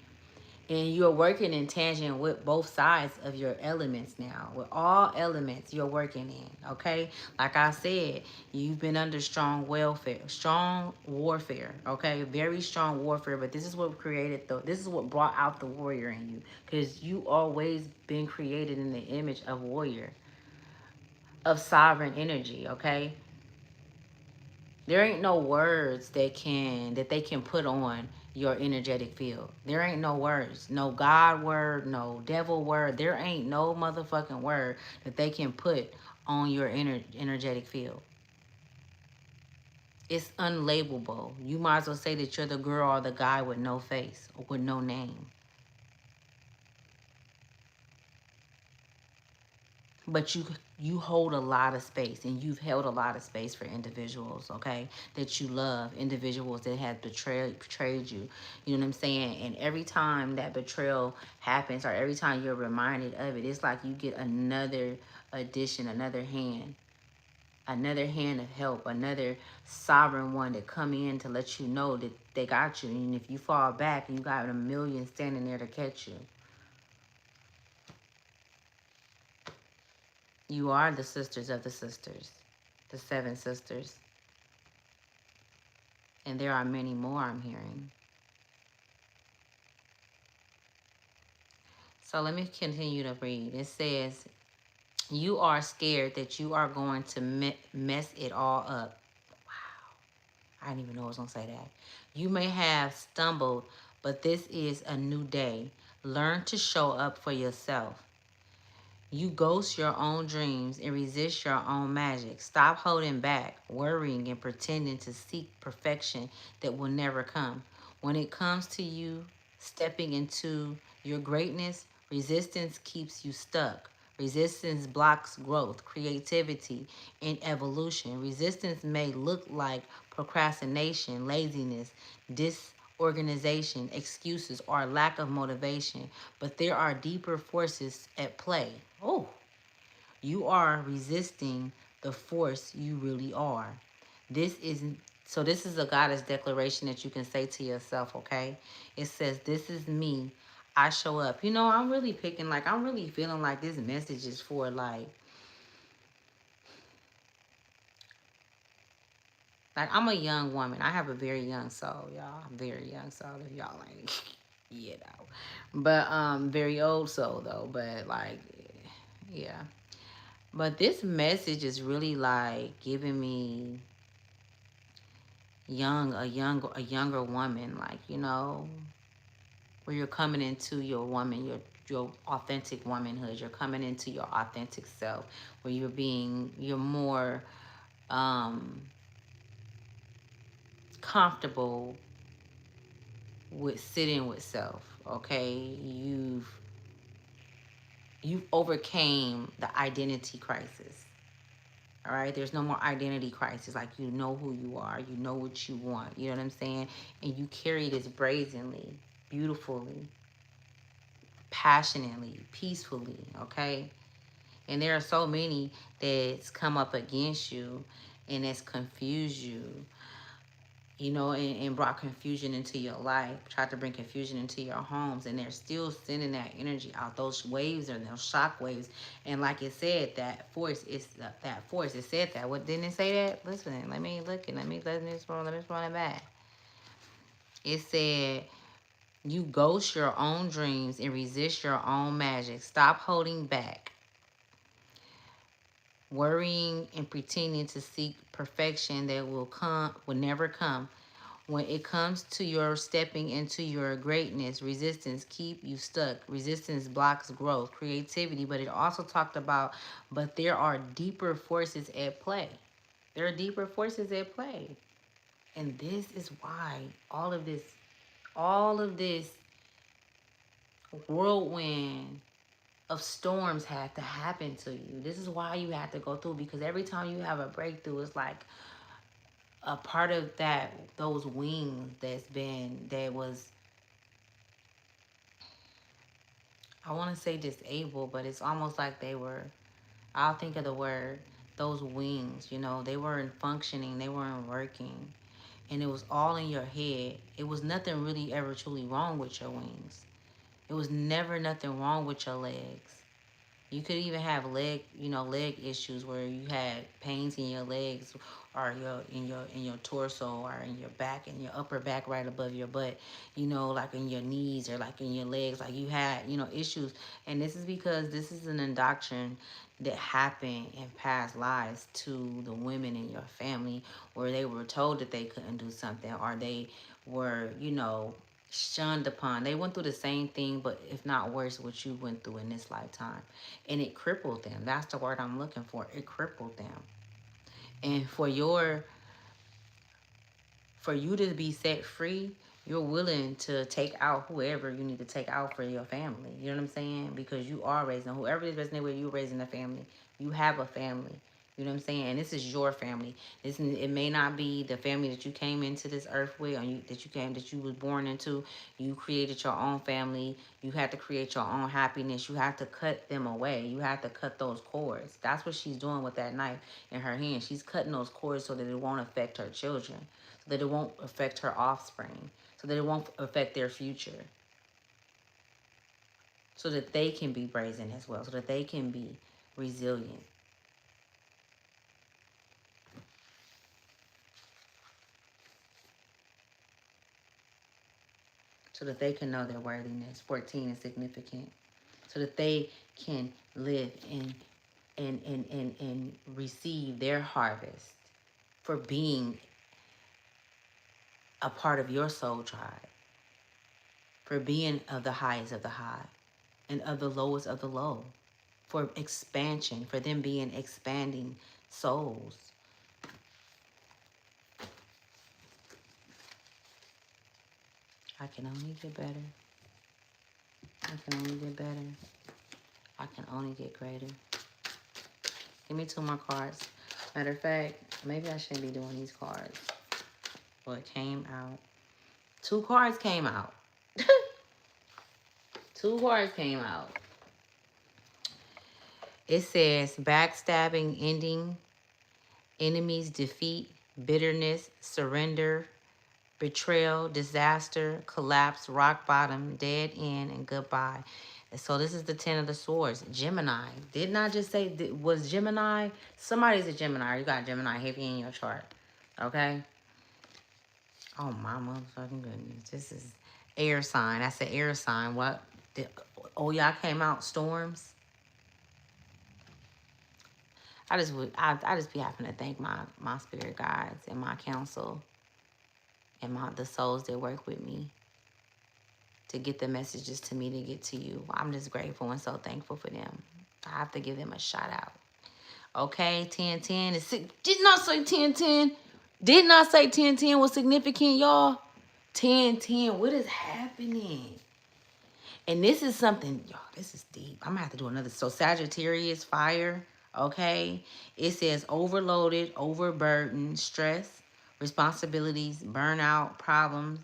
Speaker 1: And you're working in tangent with both sides of your elements now. With all elements you're working in, okay? Like I said, you've been under strong warfare, okay? Very strong warfare, but this is what created this is what brought out the warrior in you. Because you always been created in the image of warrior, of sovereign energy, okay? There ain't no words that they can put on your energetic field. There ain't no words. No God word, no devil word. There ain't no motherfucking word that they can put on your energetic field. It's unlabelable. You might as well say that you're the girl or the guy with no face or with no name. But you hold a lot of space, and you've held a lot of space for individuals, okay, that you love, individuals that have betrayed you. You know what I'm saying? And every time that betrayal happens, or every time you're reminded of it, it's like you get another addition, another hand of help, another sovereign one to come in to let you know that they got you. And if you fall back, you got a million standing there to catch you. You are the sisters of the sisters, the 7 sisters. And there are many more I'm hearing. So let me continue to read. It says, You are scared that you are going to mess it all up. Wow. I didn't even know I was going to say that. You may have stumbled, but this is a new day. Learn to show up for yourself. You ghost your own dreams and resist your own magic. Stop holding back, worrying, and pretending to seek perfection that will never come. When it comes to you stepping into your greatness, resistance keeps you stuck. Resistance blocks growth, creativity, and evolution. Resistance may look like procrastination, laziness, disorganization, excuses, or lack of motivation, but there are deeper forces at play. Oh, you are resisting the force you really are. This is this is a goddess declaration that you can say to yourself, okay? It says, "This is me. I show up." You know, I'm really picking like I'm really feeling like this message is for like I'm a young woman. I have a very young soul, y'all. I'm very young soul if y'all ain't you know. But very old soul though, but like yeah. But this message is really like giving me a younger woman, like, you know, where you're coming into your woman, your authentic womanhood. You're coming into your authentic self, where you're more um comfortable with sitting with self, okay? You've overcame the identity crisis. All right, there's no more identity crisis. Like, you know who you are, you know what you want, you know what I'm saying? And you carry this brazenly, beautifully, passionately, peacefully, okay? And there are so many that's come up against you and that's confused you, you know, and brought confusion into your life, tried to bring confusion into your homes, and they're still sending that energy out. Those waves are those shock waves. And like it said, that force is that force. It said that. What didn't it say that? Listen, let me look and let me run it back. It said, you ghost your own dreams and resist your own magic. Stop holding back, worrying and pretending to seek perfection that will never come. When it comes to your stepping into your greatness, resistance keep you stuck. Resistance blocks growth, creativity, but it also talked about, but there are deeper forces at play. There are deeper forces at play. And this is why all of this whirlwind of storms had to happen to you. This is why you had to go through, because every time you have a breakthrough, it's like a part of those wings that was, I want to say disabled, but it's almost like they were, I'll think of the word, those wings, you know, they weren't functioning, they weren't working. And it was all in your head. It was nothing really ever truly wrong with your wings. It was never nothing wrong with your legs. You could even have leg issues where you had pains in your legs, or in your torso, or in your back, in your upper back right above your butt, like in your knees, or like in your legs, like you had, issues. And this is because this is an indoctrination that happened in past lives to the women in your family, where they were told that they couldn't do something, or they were, shunned upon. They went through the same thing, but if not worse, what you went through in this lifetime. And it crippled them. That's the word I'm looking for. It crippled them. And for you to be set free, you're willing to take out whoever you need to take out for your family. You know what I'm saying? Because you are raising, whoever is raising where you're raising a family. You have a family. You know what I'm saying? And this is your family. It may not be the family that you came into this earth with, or that you was born into. You created your own family. You had to create your own happiness. You have to cut them away. You have to cut those cords. That's what she's doing with that knife in her hand. She's cutting those cords so that it won't affect her children, so that it won't affect her offspring, so that it won't affect their future, so that they can be brazen as well, so that they can be resilient. So that they can know their worthiness. 14 is significant. So that they can live in and receive their harvest for being a part of your soul tribe, for being of the highest of the high and of the lowest of the low, for expansion, for them being expanding souls. I can only get better. I can only get better. I can only get greater. Give me 2 more cards. Matter of fact, maybe I shouldn't be doing these cards. Well, it came out. 2 cards came out. 2 cards came out. It says backstabbing, ending, enemies, defeat, bitterness, surrender, betrayal, disaster, collapse, rock bottom, dead end, and goodbye. And so this is the 10 of the swords. Gemini. Didn't I just say, was Gemini? Somebody's a Gemini. You got Gemini heavy in your chart. Okay? Oh, my motherfucking goodness. This is air sign. That's an air sign. What? Oh, y'all came out storms? I just be having to thank my spirit guides and my counsel and the souls that work with me to get the messages to me to get to you. I'm just grateful and so thankful for them. I have to give them a shout out. Okay, 1010 is did not say 1010. Did not say 1010 was significant, y'all. 1010, what is happening? And this is something, y'all, this is deep. I'm gonna have to do another. So Sagittarius, fire, okay? It says overloaded, overburdened, stress, responsibilities, burnout, problems,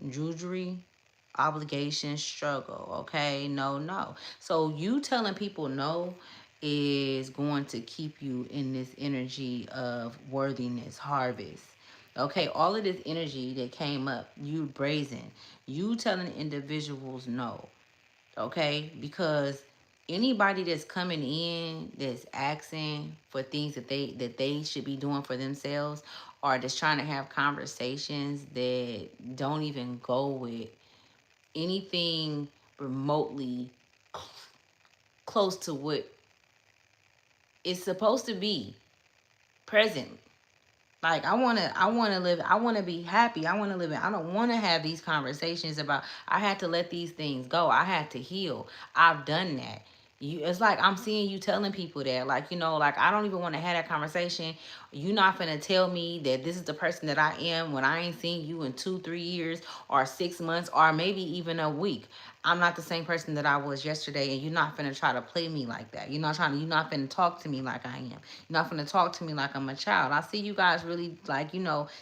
Speaker 1: drudgery, obligation, struggle, okay? No. So you telling people no is going to keep you in this energy of worthiness, harvest. Okay, all of this energy that came up, you brazen, you telling individuals no, okay? Because anybody that's coming in that's asking for things that they should be doing for themselves, or just trying to have conversations that don't even go with anything remotely close to what it's supposed to be present. Like I want to live, I want to be happy. I want to live it. I don't want to have these conversations about I had to let these things go. I had to heal. I've done that. It's like I'm seeing you telling people that, like, like I don't even want to have that conversation. You're not gonna tell me that this is the person that I am when I ain't seen you in 2-3 years or 6 months or maybe even a week. I'm not the same person that I was yesterday, and you're not gonna try to play me like that. You're not gonna talk to me like I am. You're not gonna talk to me like I'm a child. I see you guys really like,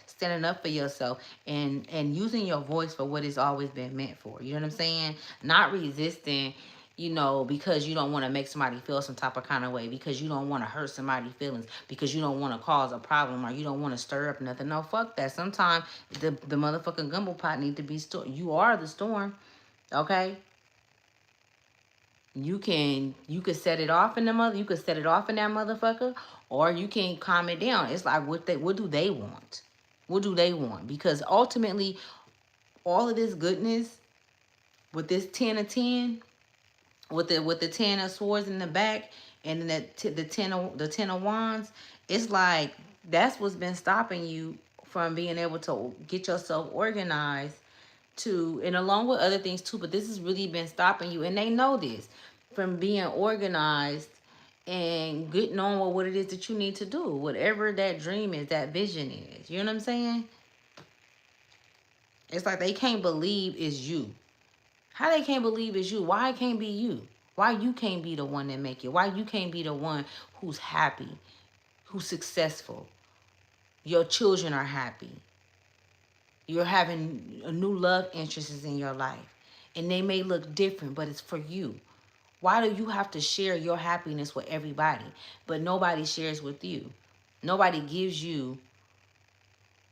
Speaker 1: standing up for yourself and using your voice for what it's always been meant for. You know what I'm saying? Not resisting, because you don't want to make somebody feel some type of kind of way, because you don't want to hurt somebody's feelings, because you don't want to cause a problem, or you don't want to stir up nothing. No, fuck that. Sometimes the motherfucking gumbo pot need to be stored. You are the storm, okay? You could set it off in you could set it off in that motherfucker, or you can calm it down. It's like what do they want? What do they want? Because ultimately, all of this goodness with this 10 of 10. With the 10 of swords in the back, and then the 10 of wands, it's like that's what's been stopping you from being able to get yourself organized and along with other things too, but this has really been stopping you, and they know this, from being organized and getting on with what it is that you need to do, whatever that dream is, that vision is. You know what I'm saying? It's like they can't believe it's you. How they can't believe it's you? Why it can't be you? Why you can't be the one that make it? Why you can't be the one who's happy, who's successful? Your children are happy. You're having a new love interests in your life. And they may look different, but it's for you. Why do you have to share your happiness with everybody, but nobody shares with you? Nobody gives you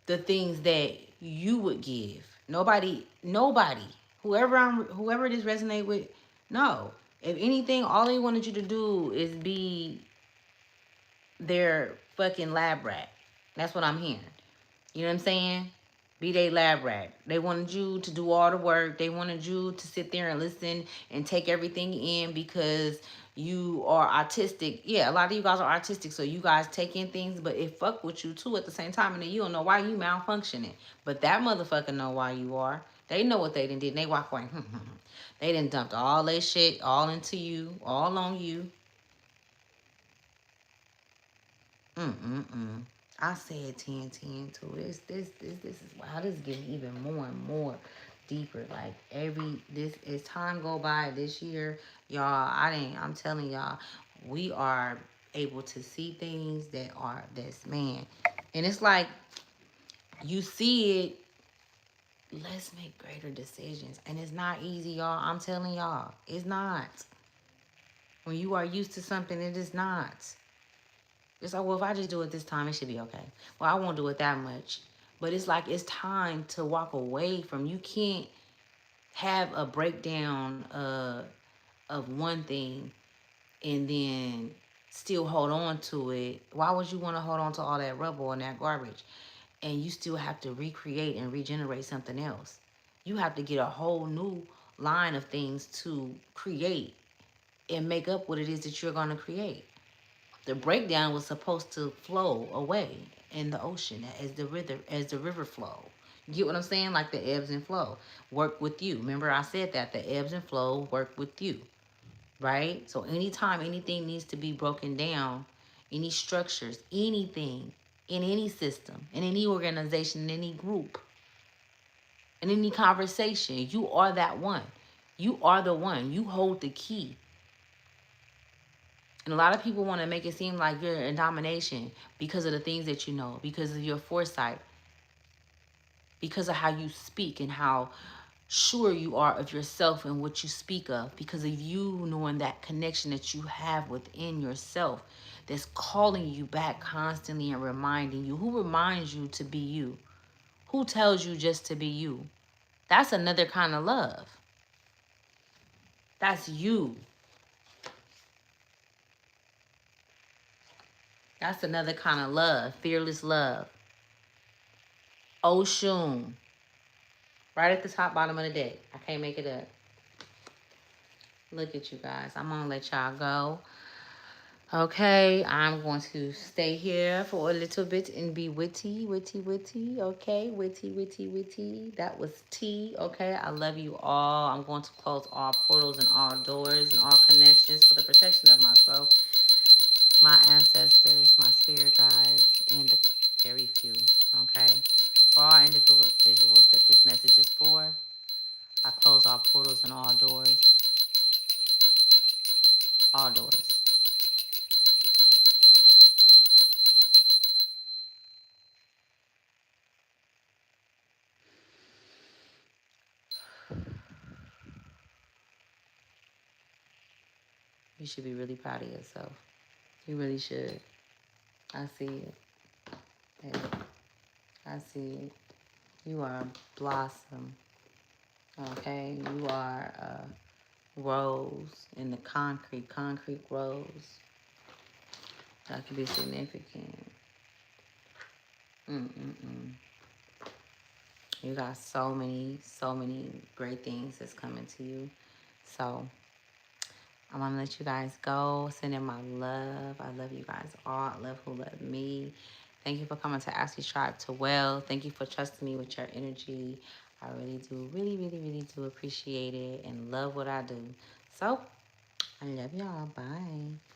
Speaker 1: the things that you would give. Nobody. Whoever this resonate with, no. If anything, all they wanted you to do is be their fucking lab rat. That's what I'm hearing. You know what I'm saying? Be they lab rat. They wanted you to do all the work. They wanted you to sit there and listen and take everything in because You are artistic. Yeah, a lot of you guys are artistic, so you guys take in things, but it fuck with you too at the same time, and then you don't know why you malfunctioning. But that motherfucker know why you are. They know what they done did, and they walk away. They done dumped all their shit all into you, all on you. Mm-mm-mm. I said 10-10 too. This is wow, this is getting even more and more deeper. Like this as time go by this year, y'all, I'm telling y'all, we are able to see things that are this man. And it's like you see it, let's make greater decisions. And it's not easy, y'all. I'm telling y'all, it's not. When you are used to something, it is not. It's like, well, if I just do it this time, it should be okay. Well, I won't do it that much. But it's like it's time to walk away from. You can't have a breakdown of one thing and then still hold on to it. Why would you want to hold on to all that rubble and that garbage? And you still have to recreate and regenerate something else. You have to get a whole new line of things to create and make up what it is that you're going to create. The breakdown was supposed to flow away in the ocean as the river flow. You get what I'm saying? Like the ebbs and flow. Work with you. Remember I said that the ebbs and flow work with you. Right? So anytime anything needs to be broken down, any structures, anything in any system, in any organization, in any group, in any conversation, you are that one. You are the one. You hold the key. And a lot of people want to make it seem like you're in domination because of the things that you know, because of your foresight, because of how you speak and how sure you are of yourself and what you speak of, because of you knowing that connection that you have within yourself that's calling you back constantly and reminding you. Who reminds you to be you? Who tells you just to be you? That's another kind of love. That's you. That's another kind of love. Fearless love. Oshun. Right at the top bottom of the deck. I can't make it up. Look at you guys. I'm going to let y'all go. Okay, I'm going to stay here for a little bit and be witty. Okay, witty. That was tea. Okay, I love you all. I'm going to close all portals and all doors and all connections for the protection of myself, my ancestors, my spirit guides, and the very few. Okay, for all individuals that this message is for, I close all portals and all doors. All doors. You should be really proud of yourself. You really should. I see it. Yeah, I see it. You are a blossom. Okay? You are a rose in the concrete rose. That could be significant. Mm-mm-mm. You got so many great things that's coming to you. So I'm gonna let you guys go. Send in my love. I love you guys all. I love who love me. Thank you for coming to Ashley Tribe to Well. Thank you for trusting me with your energy. I really do, really do appreciate it and love what I do. So I love y'all. Bye.